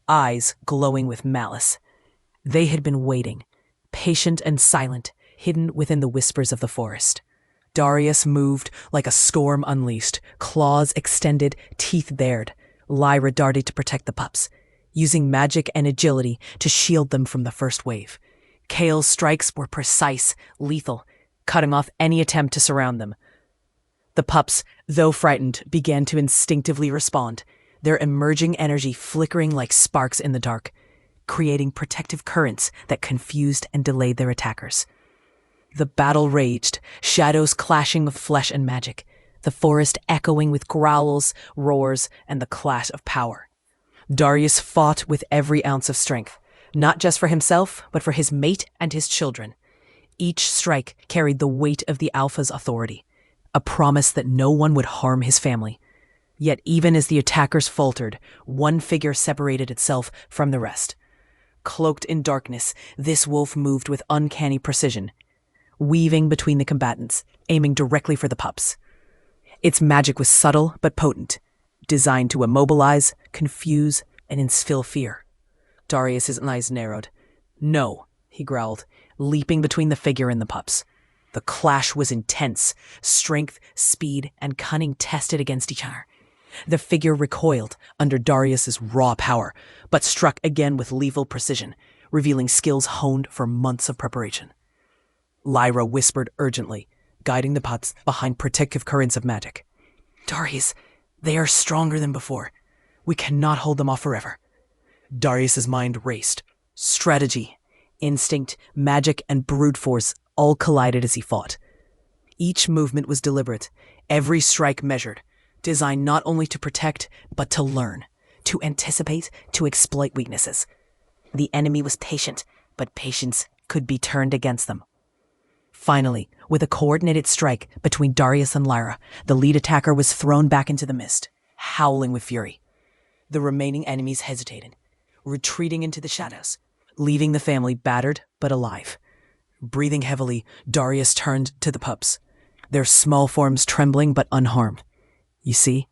eyes glowing with malice. They had been waiting, patient and silent, hidden within the whispers of the forest. Darius moved like a storm unleashed, claws extended, teeth bared. Lyra darted to protect the pups, using magic and agility to shield them from the first wave. Kale's strikes were precise, lethal, cutting off any attempt to surround them. The pups, though frightened, began to instinctively respond, their emerging energy flickering like sparks in the dark, creating protective currents that confused and delayed their attackers. The battle raged, shadows clashing with flesh and magic, the forest echoing with growls, roars, and the clash of power. Darius fought with every ounce of strength, not just for himself, but for his mate and his children. Each strike carried the weight of the Alpha's authority, a promise that no one would harm his family. Yet even as the attackers faltered, one figure separated itself from the rest. Cloaked in darkness, this wolf moved with uncanny precision, weaving between the combatants, aiming directly for the pups. Its magic was subtle but potent, designed to immobilize, confuse, and instill fear. Darius's eyes narrowed. "No," he growled, leaping between the figure and the pups. The clash was intense, strength, speed, and cunning tested against each other. The figure recoiled under Darius's raw power, but struck again with lethal precision, revealing skills honed for months of preparation. Lyra whispered urgently, guiding the pups behind protective currents of magic. "Darius, they are stronger than before. We cannot hold them off forever." Darius's mind raced. Strategy, instinct, magic, and brute force all collided as he fought. Each movement was deliberate, every strike measured, designed not only to protect, but to learn, to anticipate, to exploit weaknesses. The enemy was patient, but patience could be turned against them. Finally, with a coordinated strike between Darius and Lyra, the lead attacker was thrown back into the mist, howling with fury. The remaining enemies hesitated, retreating into the shadows, leaving the family battered but alive. Breathing heavily, Darius turned to the pups, their small forms trembling but unharmed. "You see,"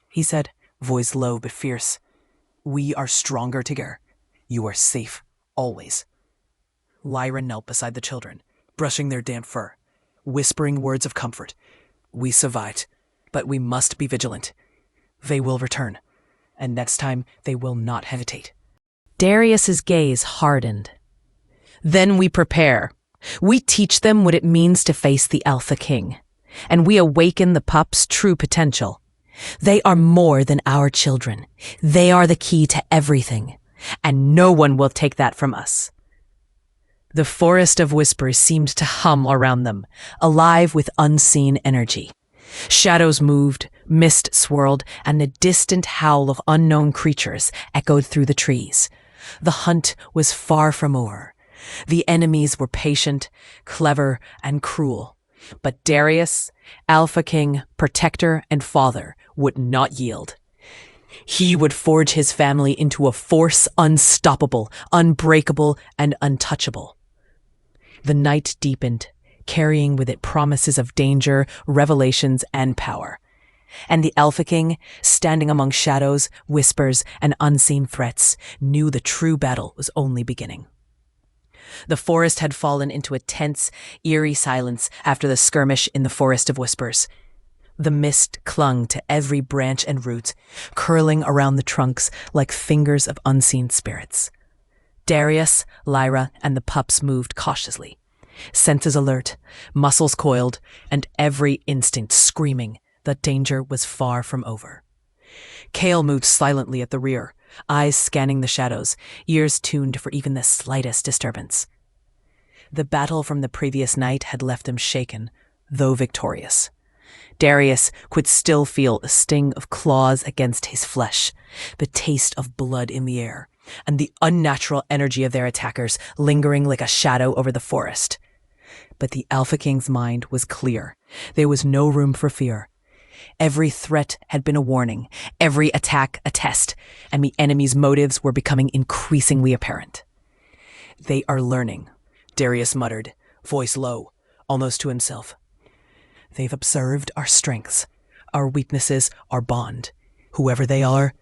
he said, voice low but fierce. "We are stronger together. You are safe, always." Lyra knelt beside the children, brushing their damp fur, whispering words of comfort. "We survived, but we must be vigilant. They will return, and next time they will not hesitate." Darius's gaze hardened. "Then we prepare. We teach them what it means to face the Alpha King, and we awaken the pups' true potential. They are more than our children. They are the key to everything, and no one will take that from us." The forest of whispers seemed to hum around them, alive with unseen energy. Shadows moved, mist swirled, and the distant howl of unknown creatures echoed through the trees. The hunt was far from over. The enemies were patient, clever, and cruel. But Darius, Alpha King, protector, and father, would not yield. He would forge his family into a force unstoppable, unbreakable, and untouchable. The night deepened, carrying with it promises of danger, revelations, and power. And the Alpha King, standing among shadows, whispers, and unseen threats, knew the true battle was only beginning. The forest had fallen into a tense, eerie silence after the skirmish in the Forest of Whispers. The mist clung to every branch and root, curling around the trunks like fingers of unseen spirits. Darius, Lyra, and the pups moved cautiously, senses alert, muscles coiled, and every instinct screaming that danger was far from over. Kale moved silently at the rear, eyes scanning the shadows, ears tuned for even the slightest disturbance. The battle from the previous night had left him shaken, though victorious. Darius could still feel the sting of claws against his flesh, the taste of blood in the air, and the unnatural energy of their attackers lingering like a shadow over the forest. But the Alpha King's mind was clear. There was no room for fear. Every threat had been a warning, every attack a test, and the enemy's motives were becoming increasingly apparent. "They are learning," Darius muttered, voice low, almost to himself. "They've observed our strengths, our weaknesses, our bond. Whoever they are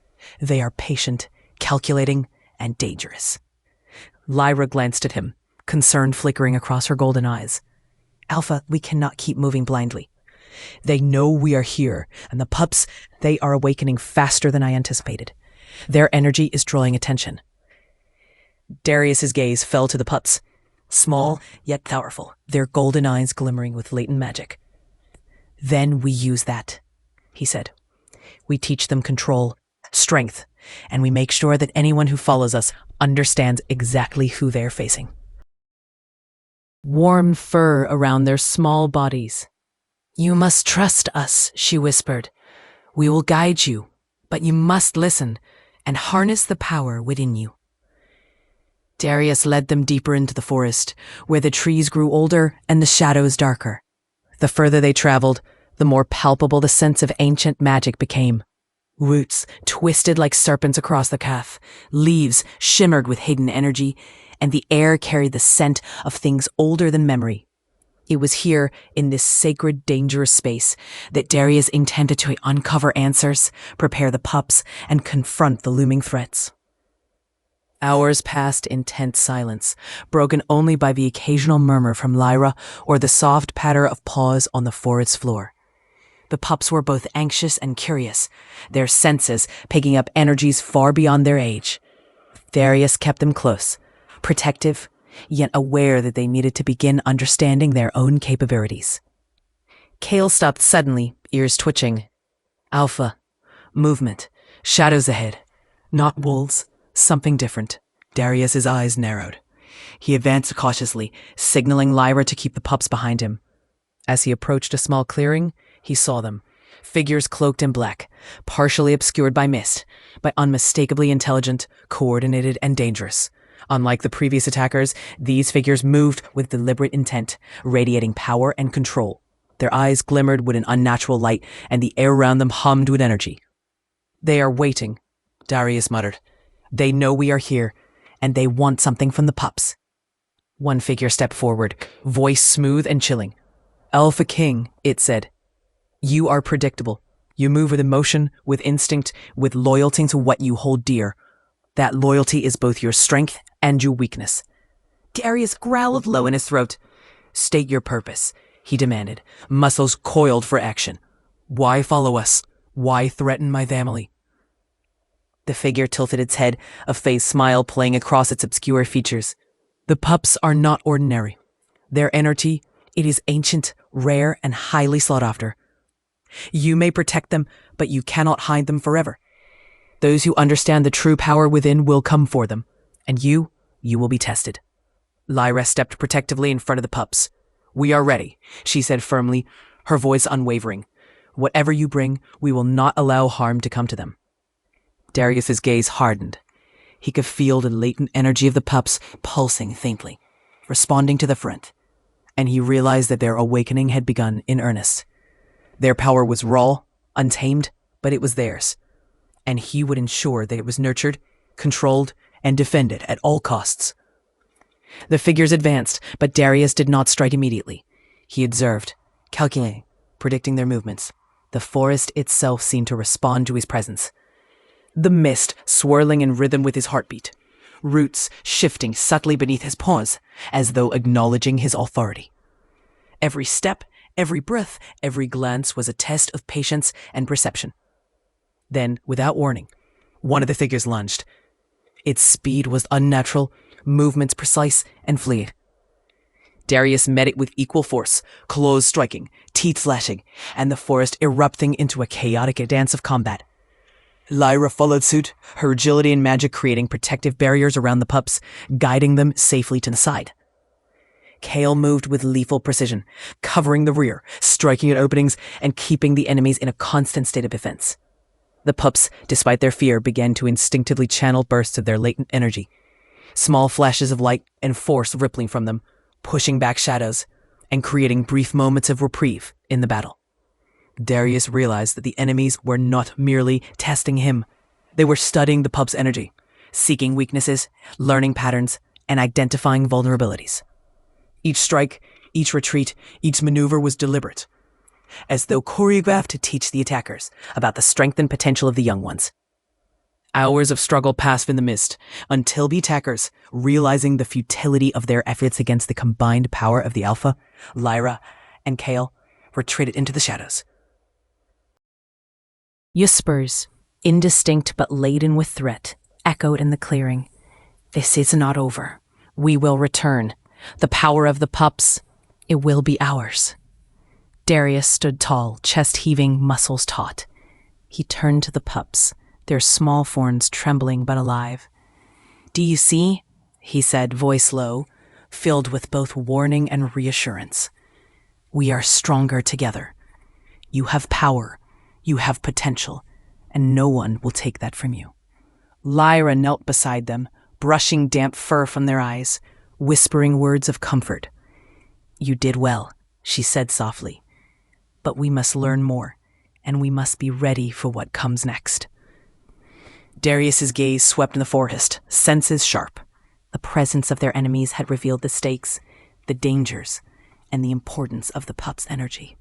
patient, calculating, and dangerous." Lyra glanced at him, concern flickering across her golden eyes. "Alpha, we cannot keep moving blindly. They know we are here, and the pups, they are awakening faster than I anticipated. Their energy is drawing attention." Darius's gaze fell to the pups, small yet powerful, their golden eyes glimmering with latent magic. "Then we use that," he said. "We teach them control, strength, and we make sure that anyone who follows us understands exactly who they're facing." Warm fur around their small bodies. "You must trust us," she whispered. "We will guide you, but you must listen and harness the power within you." Darius led them deeper into the forest, where the trees grew older and the shadows darker. The further they traveled, the more palpable the sense of ancient magic became. Roots twisted like serpents across the path, leaves shimmered with hidden energy, and the air carried the scent of things older than memory. It was here, in this sacred, dangerous space, that Darius intended to uncover answers, prepare the pups, and confront the looming threats. Hours passed in tense silence, broken only by the occasional murmur from Lyra or the soft patter of paws on the forest floor. The pups were both anxious and curious, their senses picking up energies far beyond their age. Darius kept them close, protective, yet aware that they needed to begin understanding their own capabilities. Kale stopped suddenly, ears twitching. "Alpha. Movement. Shadows ahead. Not wolves. Something different." Darius's eyes narrowed. He advanced cautiously, signaling Lyra to keep the pups behind him. As he approached a small clearing, he saw them. Figures cloaked in black, partially obscured by mist, but unmistakably intelligent, coordinated, and dangerous. Unlike the previous attackers, these figures moved with deliberate intent, radiating power and control. Their eyes glimmered with an unnatural light, and the air around them hummed with energy. "They are waiting," Darius muttered. "They know we are here, and they want something from the pups." One figure stepped forward, voice smooth and chilling. "Alpha King," it said. "You are predictable. You move with emotion, with instinct, with loyalty to what you hold dear. That loyalty is both your strength and your weakness." Darius growled low in his throat. "State your purpose," he demanded, muscles coiled for action. "Why follow us? Why threaten my family?" The figure tilted its head, a faint smile playing across its obscure features. "The pups are not ordinary. Their energy, it is ancient, rare, and highly sought after. You may protect them, but you cannot hide them forever. Those who understand the true power within will come for them, and you will be tested." Lyra stepped protectively in front of the pups. "We are ready," she said firmly, her voice unwavering. "Whatever you bring, we will not allow harm to come to them." Darius's gaze hardened. He could feel the latent energy of the pups pulsing faintly, responding to the front, and he realized that their awakening had begun in earnest. Their power was raw, untamed, but it was theirs, and he would ensure that it was nurtured, controlled, and defended at all costs. The figures advanced, but Darius did not strike immediately. He observed, calculating, predicting their movements. The forest itself seemed to respond to his presence. The mist swirling in rhythm with his heartbeat, roots shifting subtly beneath his paws, as though acknowledging his authority. Every step, every breath, every glance was a test of patience and perception. Then, without warning, one of the figures lunged. Its speed was unnatural, movements precise and fleet. Darius met it with equal force, claws striking, teeth flashing, and the forest erupting into a chaotic dance of combat. Lyra followed suit, her agility and magic creating protective barriers around the pups, guiding them safely to the side. Kale moved with lethal precision, covering the rear, striking at openings, and keeping the enemies in a constant state of defense. The pups, despite their fear, began to instinctively channel bursts of their latent energy, small flashes of light and force rippling from them, pushing back shadows, and creating brief moments of reprieve in the battle. Darius realized that the enemies were not merely testing him. They were studying the pup's energy, seeking weaknesses, learning patterns, and identifying vulnerabilities. Each strike, each retreat, each maneuver was deliberate, as though choreographed to teach the attackers about the strength and potential of the young ones. Hours of struggle passed in the mist, until the attackers, realizing the futility of their efforts against the combined power of the Alpha, Lyra, and Kale, retreated into the shadows. Whispers, indistinct but laden with threat, echoed in the clearing. This is not over. We will return. The power of the pups, it will be ours. Darius stood tall, chest heaving, muscles taut. He turned to the pups, their small forms trembling but alive. Do you see? He said, voice low, filled with both warning and reassurance. We are stronger together. You have power, you have potential, and no one will take that from you. Lyra knelt beside them, brushing damp fur from their eyes, whispering words of comfort. You did well, she said softly. But we must learn more, and we must be ready for what comes next. Darius's gaze swept in the forest, senses sharp. The presence of their enemies had revealed the stakes, the dangers, and the importance of the pup's energy.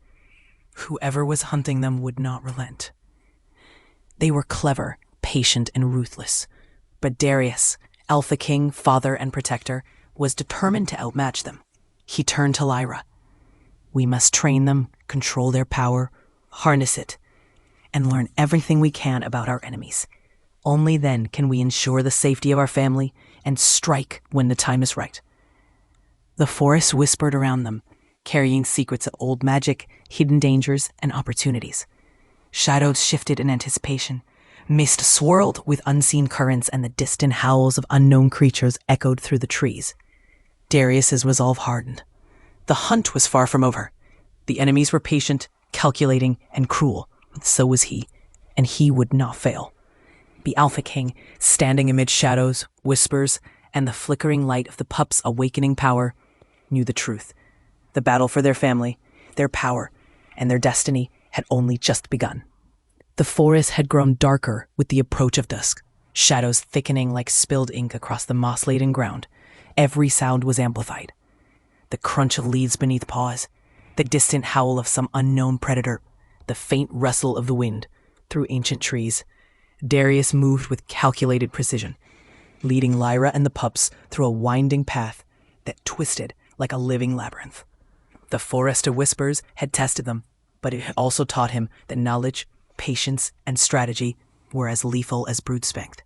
Whoever was hunting them would not relent. They were clever, patient, and ruthless, but Darius, Alpha King, father, and protector, was determined to outmatch them. He turned to Lyra. We must train them, control their power, harness it, and learn everything we can about our enemies. Only then can we ensure the safety of our family and strike when the time is right. The forest whispered around them, carrying secrets of old magic, hidden dangers, and opportunities. Shadows shifted in anticipation. Mist swirled with unseen currents, and the distant howls of unknown creatures echoed through the trees. Darius's resolve hardened. The hunt was far from over. The enemies were patient, calculating, and cruel. So was he, and he would not fail. The Alpha King, standing amid shadows, whispers, and the flickering light of the pup's awakening power, knew the truth. The battle for their family, their power, and their destiny had only just begun. The forest had grown darker with the approach of dusk, shadows thickening like spilled ink across the moss-laden ground. Every sound was amplified. The crunch of leaves beneath paws, the distant howl of some unknown predator, the faint rustle of the wind through ancient trees. Darius moved with calculated precision, leading Lyra and the pups through a winding path that twisted like a living labyrinth. The forest of whispers had tested them, but it had also taught him that knowledge, patience, and strategy were as lethal as brute strength.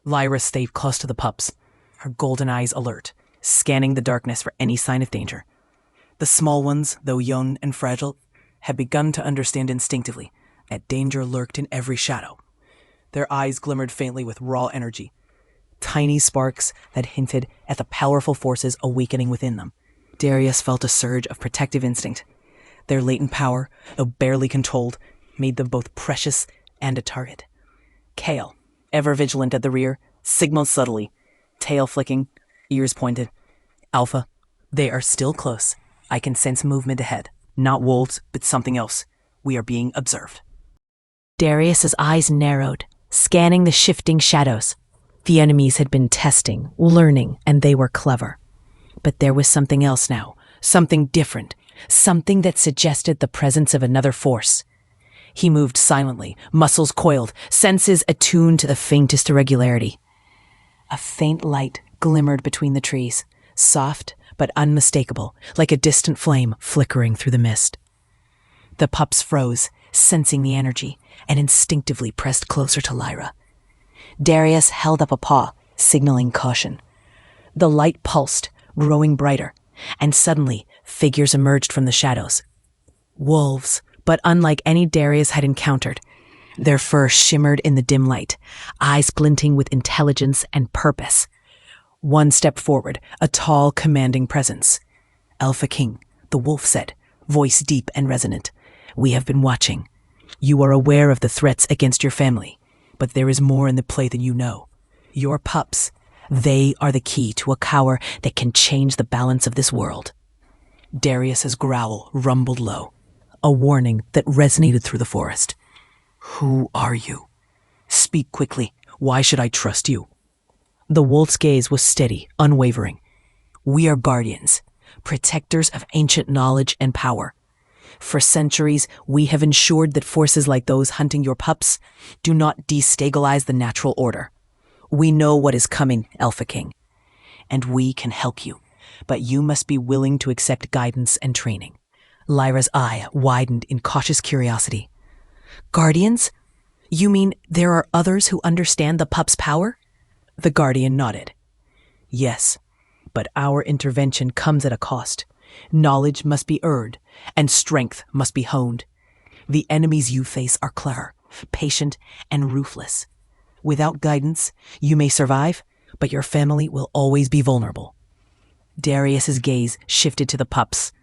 Lyra stayed close to the pups, her golden eyes alert, scanning the darkness for any sign of danger. The small ones, though young and fragile, had begun to understand instinctively that danger lurked in every shadow. Their eyes glimmered faintly with raw energy, tiny sparks that hinted at the powerful forces awakening within them. Darius felt a surge of protective instinct. Their latent power, though barely controlled, made them both precious and a target. Kale, ever vigilant at the rear, signaled subtly, tail flicking, ears pointed. Alpha, they are still close. I can sense movement ahead. Not wolves, but something else. We are being observed. Darius's eyes narrowed, scanning the shifting shadows. The enemies had been testing, learning, and they were clever. But there was something else now, something different, something that suggested the presence of another force. He moved silently, muscles coiled, senses attuned to the faintest irregularity. A faint light glimmered between the trees, soft but unmistakable, like a distant flame flickering through the mist. The pups froze, sensing the energy, and instinctively pressed closer to Lyra. Darius held up a paw, signaling caution. The light pulsed, growing brighter, and suddenly figures emerged from the shadows. Wolves, but unlike any Darius had encountered. Their fur shimmered in the dim light, eyes glinting with intelligence and purpose. One stepped forward, a tall, commanding presence. Alpha King, the wolf said, voice deep and resonant. We have been watching. You are aware of the threats against your family, but there is more in the play than you know. Your pups, they are the key to a power that can change the balance of this world. Darius's growl rumbled low, a warning that resonated through the forest. Who are you? Speak quickly. Why should I trust you? The wolf's gaze was steady, unwavering. We are guardians, protectors of ancient knowledge and power. For centuries, we have ensured that forces like those hunting your pups do not destabilize the natural order. We know what is coming, Alpha King, and we can help you, but you must be willing to accept guidance and training. Lyra's eye widened in cautious curiosity. Guardians? You mean there are others who understand the pup's power? The guardian nodded. Yes, but our intervention comes at a cost. Knowledge must be earned, and strength must be honed. The enemies you face are clever, patient, and ruthless. Without guidance, you may survive, but your family will always be vulnerable. Darius's gaze shifted to the pups,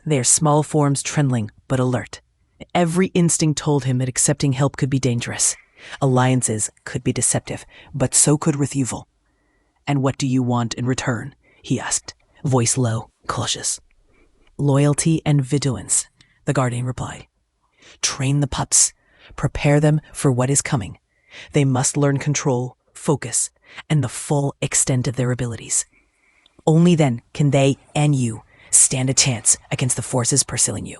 their small forms trembling but alert. Every instinct told him that accepting help could be dangerous. Alliances could be deceptive, but so could refusal. And what do you want in return? He asked, voice low, cautious. Loyalty and vigilance, the guardian replied. Train the pups. Prepare them for what is coming. They must learn control, focus, and the full extent of their abilities. Only then can they and you stand a chance against the forces pursuing you.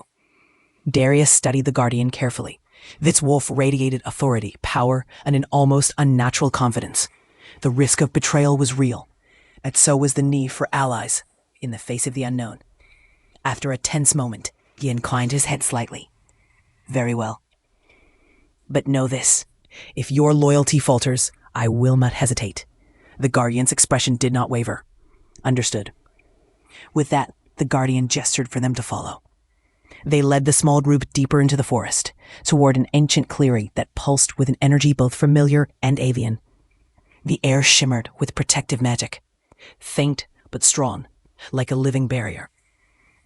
Darius studied the guardian carefully. This wolf radiated authority, power, and an almost unnatural confidence. The risk of betrayal was real, and so was the need for allies in the face of the unknown. After a tense moment, he inclined his head slightly. Very well. But know this. If your loyalty falters, I will not hesitate. The guardian's expression did not waver. Understood. With that, the guardian gestured for them to follow. They led the small group deeper into the forest, toward an ancient clearing that pulsed with an energy both familiar and avian. The air shimmered with protective magic, faint but strong, like a living barrier.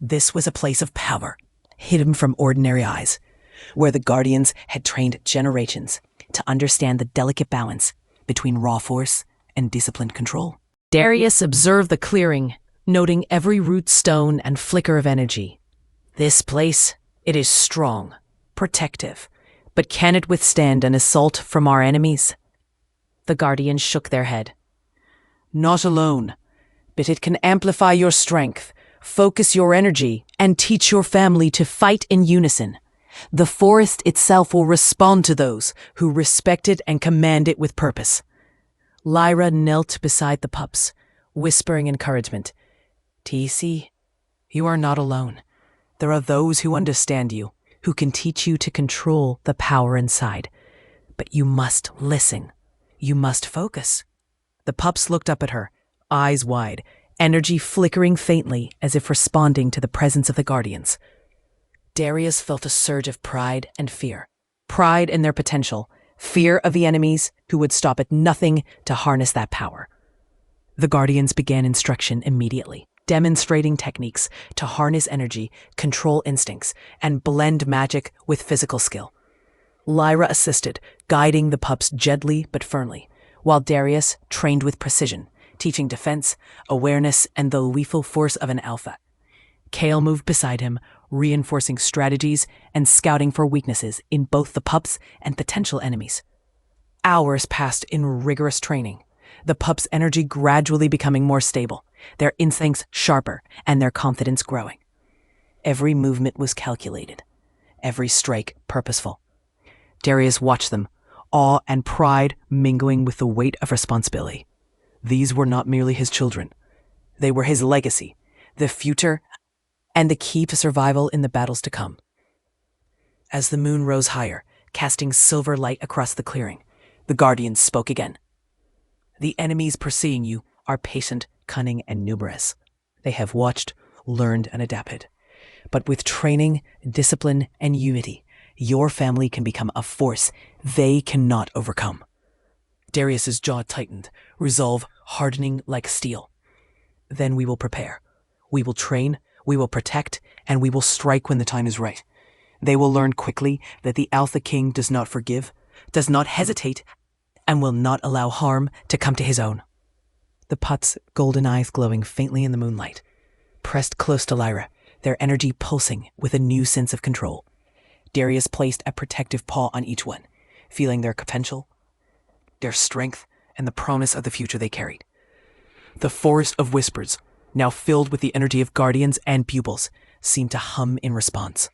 This was a place of power, hidden from ordinary eyes, where the guardians had trained generations to understand the delicate balance between raw force and disciplined control. Darius observed the clearing, noting every root stone and flicker of energy. This place, it is strong, protective, but can it withstand an assault from our enemies? The guardians shook their head. Not alone, but it can amplify your strength, focus your energy, and teach your family to fight in unison. The forest itself will respond to those who respect it and command it with purpose. Lyra knelt beside the pups, whispering encouragement. TC, you are not alone. There are those who understand you, who can teach you to control the power inside. But you must listen. You must focus. The pups looked up at her, eyes wide, energy flickering faintly as if responding to the presence of the guardians. Darius felt a surge of pride and fear. Pride in their potential, fear of the enemies who would stop at nothing to harness that power. The guardians began instruction immediately, demonstrating techniques to harness energy, control instincts, and blend magic with physical skill. Lyra assisted, guiding the pups gently but firmly, while Darius trained with precision, teaching defense, awareness, and the lethal force of an alpha. Kale moved beside him, reinforcing strategies and scouting for weaknesses in both the pups and potential enemies. Hours passed in rigorous training, the pups' energy gradually becoming more stable, their instincts sharper, and their confidence growing. Every movement was calculated, every strike purposeful. Darius watched them, awe and pride mingling with the weight of responsibility. These were not merely his children. They were his legacy, the future, and the key to survival in the battles to come. As the moon rose higher, casting silver light across the clearing, the guardians spoke again. The enemies pursuing you are patient, cunning, and numerous. They have watched, learned, and adapted. But with training, discipline, and unity, your family can become a force they cannot overcome. Darius's jaw tightened, resolve hardening like steel. Then we will prepare. We will train, We will protect, and we will strike when the time is right. They will learn quickly that the Alpha King does not forgive, does not hesitate, and will not allow harm to come to his own. The Pups' golden eyes glowing faintly in the moonlight, pressed close to Lyra, their energy pulsing with a new sense of control. Darius placed a protective paw on each one, feeling their potential, their strength, and the promise of the future they carried. The forest of whispers, now filled with the energy of guardians and pupils, seemed to hum in response.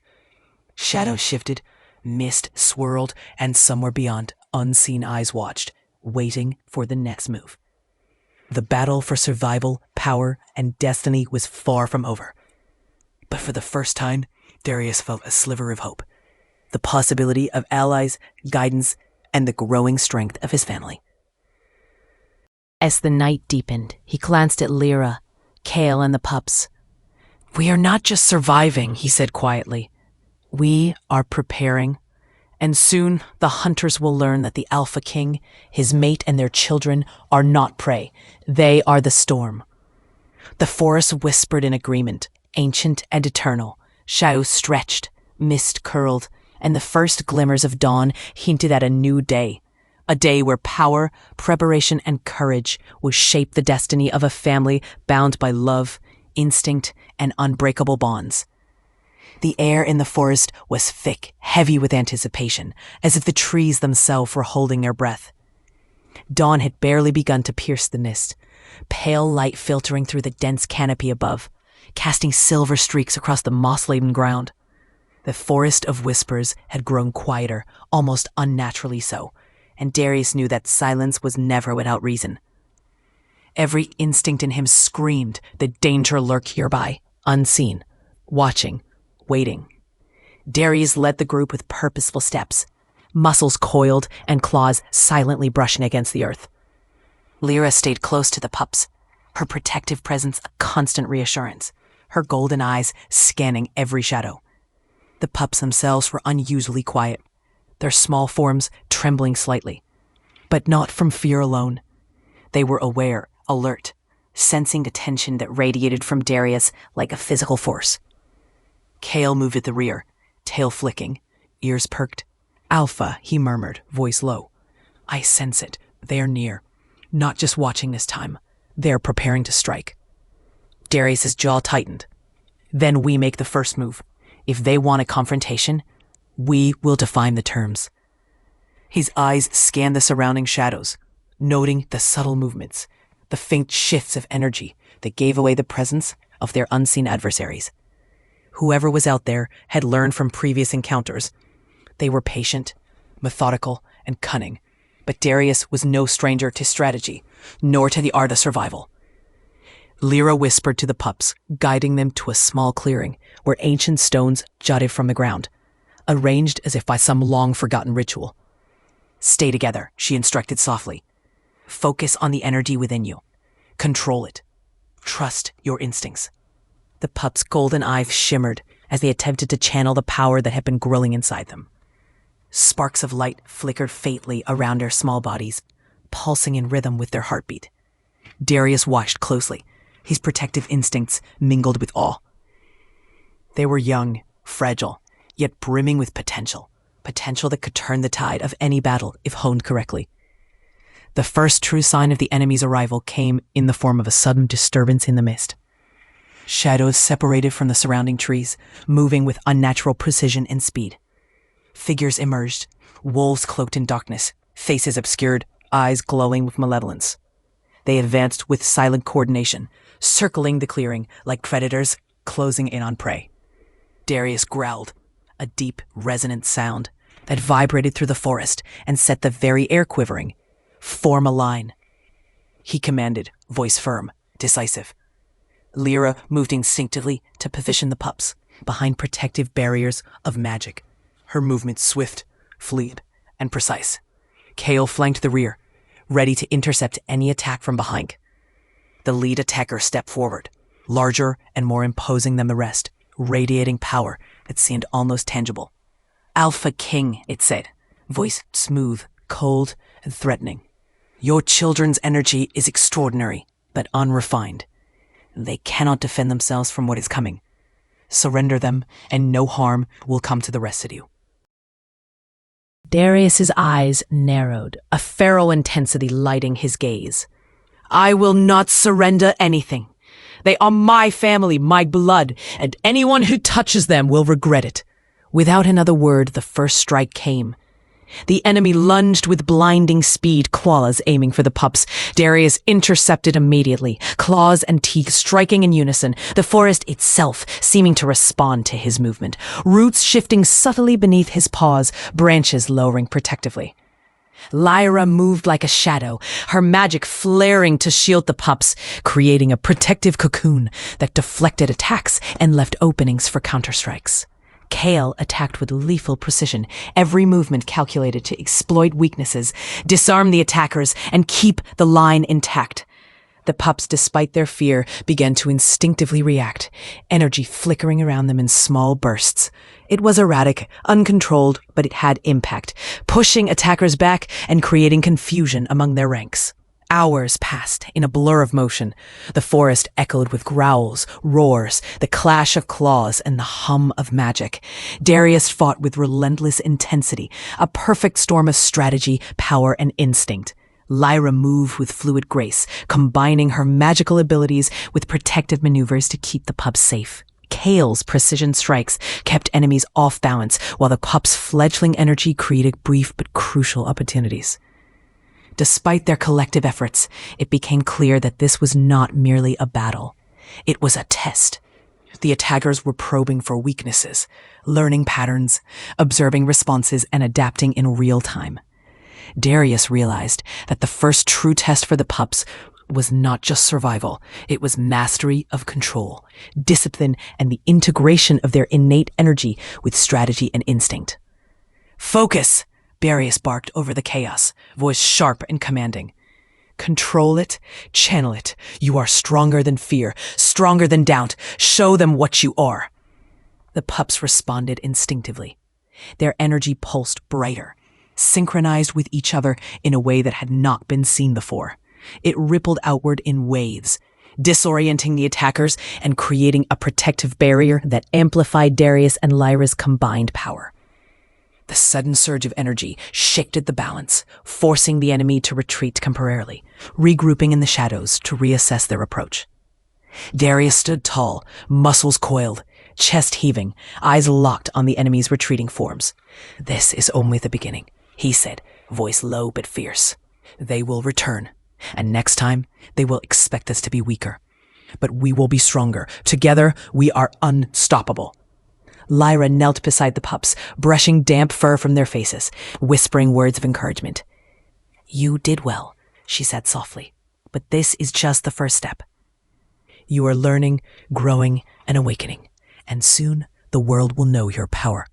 Shadows shifted, mist swirled, and somewhere beyond, unseen eyes watched, waiting for the next move. The battle for survival, power, and destiny was far from over. But for the first time, Darius felt a sliver of hope. The possibility of allies, guidance, and the growing strength of his family. As the night deepened, he glanced at Lyra, Kale, and the Pups. "We are not just surviving," he said quietly. "We are preparing. And soon the hunters will learn that the Alpha King, his mate, and their children are not prey. They are the storm." The forest whispered in agreement, ancient and eternal. Shadows stretched, mist curled, and the first glimmers of dawn hinted at a new day. A day where power, preparation, and courage would shape the destiny of a family bound by love, instinct, and unbreakable bonds. The air in the forest was thick, heavy with anticipation, as if the trees themselves were holding their breath. Dawn had barely begun to pierce the mist, pale light filtering through the dense canopy above, casting silver streaks across the moss-laden ground. The forest of whispers had grown quieter, almost unnaturally so, and Darius knew that silence was never without reason. Every instinct in him screamed that danger lurked hereby, unseen, watching, waiting. Darius led the group with purposeful steps, muscles coiled and claws silently brushing against the earth. Lyra stayed close to the Pups, her protective presence a constant reassurance, her golden eyes scanning every shadow. The Pups themselves were unusually quiet, their small forms trembling slightly. But not from fear alone. They were aware, alert, sensing the tension that radiated from Darius like a physical force. Kale moved at the rear, tail flicking, ears perked. "Alpha," he murmured, voice low. "I sense it. They're near. Not just watching this time. They're preparing to strike." Darius's jaw tightened. "Then we make the first move. If they want a confrontation, we will define the terms." His eyes scanned the surrounding shadows, noting the subtle movements, the faint shifts of energy that gave away the presence of their unseen adversaries. Whoever was out there had learned from previous encounters. They were patient, methodical, and cunning, but Darius was no stranger to strategy, nor to the art of survival. Lyra whispered to the Pups, guiding them to a small clearing where ancient stones jutted from the ground, arranged as if by some long-forgotten ritual. "Stay together," she instructed softly. "Focus on the energy within you. Control it. Trust your instincts." The Pups' golden eyes shimmered as they attempted to channel the power that had been growing inside them. Sparks of light flickered faintly around their small bodies, pulsing in rhythm with their heartbeat. Darius watched closely, his protective instincts mingled with awe. They were young, fragile, yet brimming with potential that could turn the tide of any battle if honed correctly. The first true sign of the enemy's arrival came in the form of a sudden disturbance in the mist. Shadows separated from the surrounding trees, moving with unnatural precision and speed. Figures emerged, wolves cloaked in darkness, faces obscured, eyes glowing with malevolence. They advanced with silent coordination, circling the clearing like predators closing in on prey. Darius growled, a deep, resonant sound that vibrated through the forest and set the very air quivering. "Form a line," he commanded, voice firm, decisive. Lyra moved instinctively to position the Pups behind protective barriers of magic, her movements swift, fleet, and precise. Kale flanked the rear, ready to intercept any attack from behind. The lead attacker stepped forward, larger and more imposing than the rest, radiating power that seemed almost tangible. "Alpha King," it said, voice smooth, cold, and threatening. "Your children's energy is extraordinary, but unrefined. They cannot defend themselves from what is coming. Surrender them, and no harm will come to the rest of you. Darius's eyes narrowed, a feral intensity lighting his gaze. I will not surrender anything. They are my family, my blood, and anyone who touches them will regret it. Without another word, the first strike came. The enemy lunged with blinding speed, claws aiming for the pups. Darius intercepted immediately, claws and teeth striking in unison, the forest itself seeming to respond to his movement, roots shifting subtly beneath his paws, branches lowering protectively. Lyra moved like a shadow, her magic flaring to shield the pups, creating a protective cocoon that deflected attacks and left openings for counterstrikes. Kale attacked with lethal precision, every movement calculated to exploit weaknesses, disarm the attackers, and keep the line intact. The pups, despite their fear, began to instinctively react, energy flickering around them in small bursts. It was erratic, uncontrolled, but it had impact, pushing attackers back and creating confusion among their ranks. Hours passed in a blur of motion. The forest echoed with growls, roars, the clash of claws, and the hum of magic. Darius fought with relentless intensity, a perfect storm of strategy, power, and instinct. Lyra moved with fluid grace, combining her magical abilities with protective maneuvers to keep the pups safe. Kale's precision strikes kept enemies off balance, while the pups' fledgling energy created brief but crucial opportunities. Despite their collective efforts, it became clear that this was not merely a battle. It was a test. The attackers were probing for weaknesses, learning patterns, observing responses, and adapting in real time. Darius realized that the first true test for the pups was not just survival, it was mastery of control, discipline, and the integration of their innate energy with strategy and instinct. Focus! Darius barked over the chaos, voice sharp and commanding. Control it, channel it. You are stronger than fear, stronger than doubt. Show them what you are. The pups responded instinctively. Their energy pulsed brighter, synchronized with each other in a way that had not been seen before. It rippled outward in waves, disorienting the attackers and creating a protective barrier that amplified Darius and Lyra's combined power. The sudden surge of energy shifted the balance, forcing the enemy to retreat temporarily, regrouping in the shadows to reassess their approach. Darius stood tall, muscles coiled, chest heaving, eyes locked on the enemy's retreating forms. This is only the beginning, he said, voice low but fierce. They will return, and next time they will expect us to be weaker. But we will be stronger. Together, we are unstoppable. Lyra knelt beside the pups, brushing damp fur from their faces, whispering words of encouragement. You did well, she said softly, but this is just the first step. You are learning, growing, and awakening, and soon the world will know your power.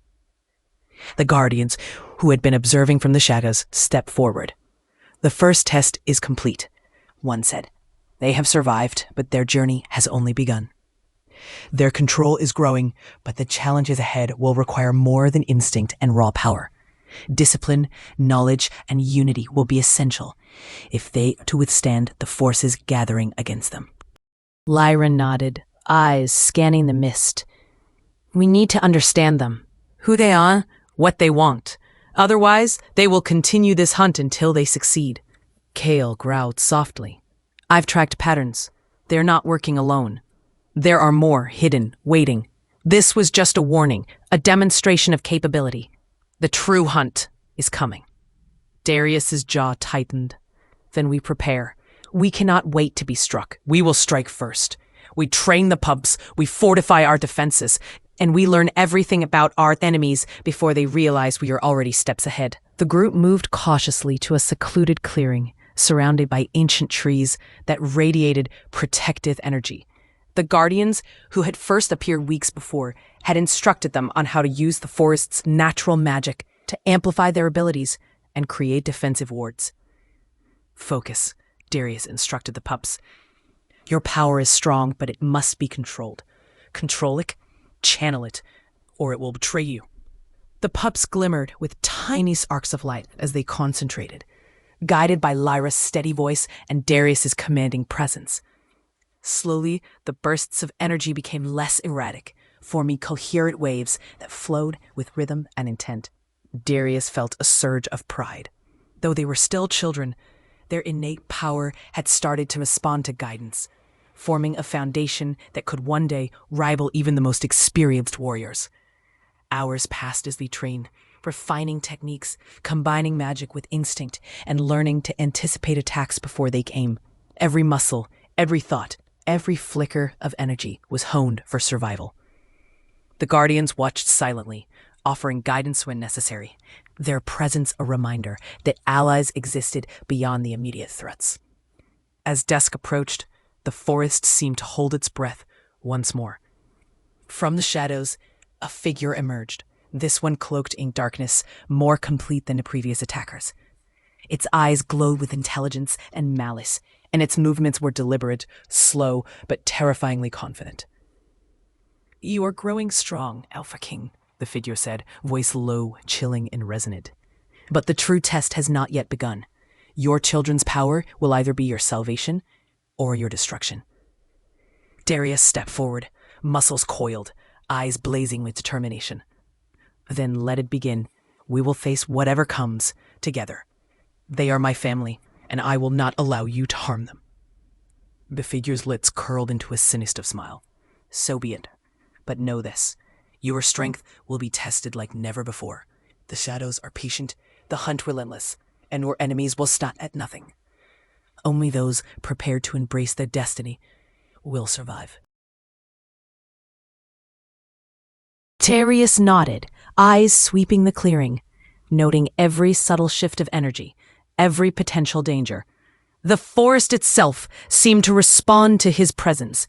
The guardians, who had been observing from the shadows, stepped forward. The first test is complete, one said. They have survived, but their journey has only begun. Their control is growing, but the challenges ahead will require more than instinct and raw power. Discipline, knowledge, and unity will be essential if they are to withstand the forces gathering against them. Lyra nodded, eyes scanning the mist. We need to understand them, who they are, what they want. Otherwise, they will continue this hunt until they succeed. Kale growled softly. I've tracked patterns. They're not working alone. There are more hidden, waiting. This was just a warning, a demonstration of capability. The true hunt is coming. Darius's jaw tightened. Then we prepare. We cannot wait to be struck. We will strike first. We train the pups, we fortify our defenses, and we learn everything about our enemies before they realize we are already steps ahead. The group moved cautiously to a secluded clearing, surrounded by ancient trees that radiated protective energy. The guardians, who had first appeared weeks before, had instructed them on how to use the forest's natural magic to amplify their abilities and create defensive wards. Focus, Darius instructed the pups. Your power is strong, but it must be controlled. Control it, channel it, or it will betray you. The pups glimmered with tiny sparks of light as they concentrated, guided by Lyra's steady voice and Darius's commanding presence. Slowly, the bursts of energy became less erratic, forming coherent waves that flowed with rhythm and intent. Darius felt a surge of pride. Though they were still children, their innate power had started to respond to guidance, forming a foundation that could one day rival even the most experienced warriors. Hours passed as they trained, refining techniques, combining magic with instinct, and learning to anticipate attacks before they came. Every muscle, every thought, every flicker of energy was honed for survival. The Guardians watched silently, offering guidance when necessary, their presence a reminder that allies existed beyond the immediate threats. As dusk approached, the forest seemed to hold its breath once more. From the shadows, a figure emerged, this one cloaked in darkness, more complete than the previous attackers. Its eyes glowed with intelligence and malice, and its movements were deliberate, slow, but terrifyingly confident. "You are growing strong, Alpha King," the figure said, voice low, chilling, and resonant. "But the true test has not yet begun. Your children's power will either be your salvation or your destruction." Darius stepped forward, muscles coiled, eyes blazing with determination. "Then let it begin. We will face whatever comes, together. They are my family, and I will not allow you to harm them." The figure's lips curled into a sinister smile. "So be it. But know this. Your strength will be tested like never before. The shadows are patient, the hunt relentless, and your enemies will stop at nothing. Only those prepared to embrace their destiny will survive." Darius nodded, eyes sweeping the clearing, noting every subtle shift of energy, every potential danger. The forest itself seemed to respond to his presence,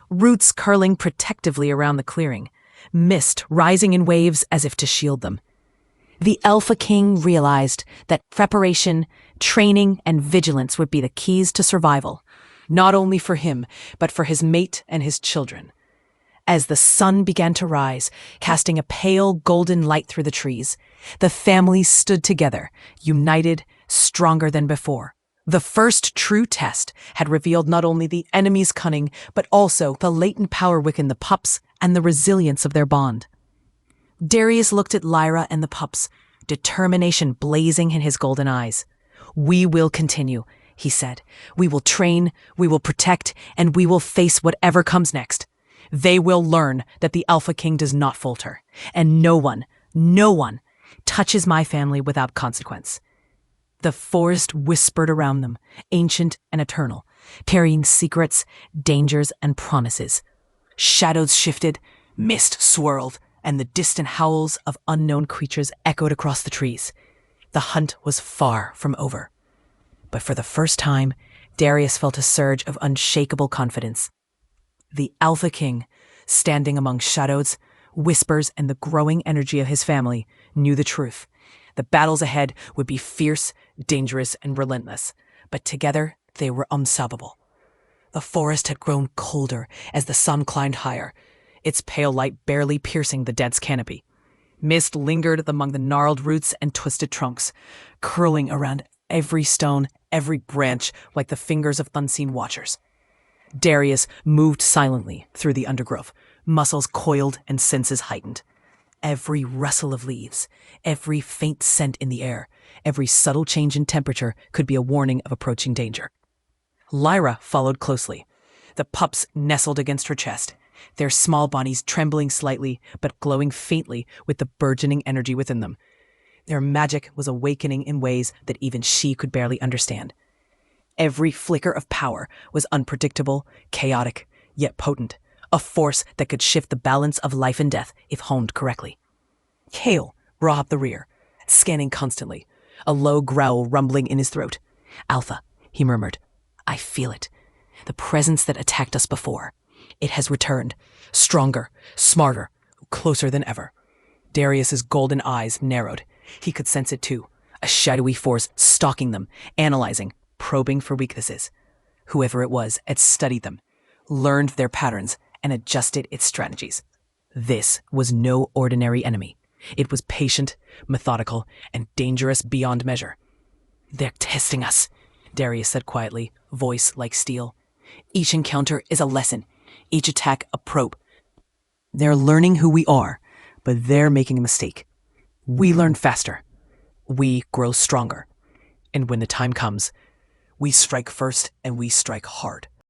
roots curling protectively around the clearing, mist rising in waves as if to shield them. The Alpha King realized that preparation, training, and vigilance would be the keys to survival, not only for him, but for his mate and his children. As the sun began to rise, casting a pale golden light through the trees, the family stood together, united, stronger than before. The first true test had revealed not only the enemy's cunning, but also the latent power within the Pups and the resilience of their bond. Darius looked at Lyra and the Pups, determination blazing in his golden eyes. "We will continue," he said. "We will train, we will protect, and we will face whatever comes next. They will learn that the Alpha King does not falter, and no one touches my family without consequence." The forest whispered around them, ancient and eternal, carrying secrets, dangers, and promises. Shadows shifted, mist swirled, and the distant howls of unknown creatures echoed across the trees. The hunt was far from over. But for the first time, Darius felt a surge of unshakable confidence. The Alpha King, standing among shadows, whispers, and the growing energy of his family, knew the truth. The battles ahead would be fierce, dangerous, and relentless, but together they were unstoppable. The forest had grown colder as the sun climbed higher, its pale light barely piercing the dense canopy. Mist lingered among the gnarled roots and twisted trunks, curling around every stone, every branch, like the fingers of unseen watchers. Darius moved silently through the undergrowth, muscles coiled and senses heightened. Every rustle of leaves, every faint scent in the air, every subtle change in temperature could be a warning of approaching danger. Lyra followed closely. The Pups nestled against her chest, their small bodies trembling slightly but glowing faintly with the burgeoning energy within them. Their magic was awakening in ways that even she could barely understand. Every flicker of power was unpredictable, chaotic, yet potent, a force that could shift the balance of life and death if honed correctly. Hale brought up the rear, scanning constantly, a low growl rumbling in his throat. "Alpha," he murmured, "I feel it. The presence that attacked us before. It has returned, stronger, smarter, closer than ever." Darius's golden eyes narrowed. He could sense it too, a shadowy force stalking them, analyzing, probing for weaknesses. Whoever it was had studied them, learned their patterns, and adjusted its strategies. This was no ordinary enemy. It was patient, methodical, and dangerous beyond measure. "They're testing us," Darius said quietly, voice like steel. "Each encounter is a lesson, each attack a probe. They're learning who we are, but they're making a mistake. We learn faster. We grow stronger. And when the time comes, we strike first and we strike hard.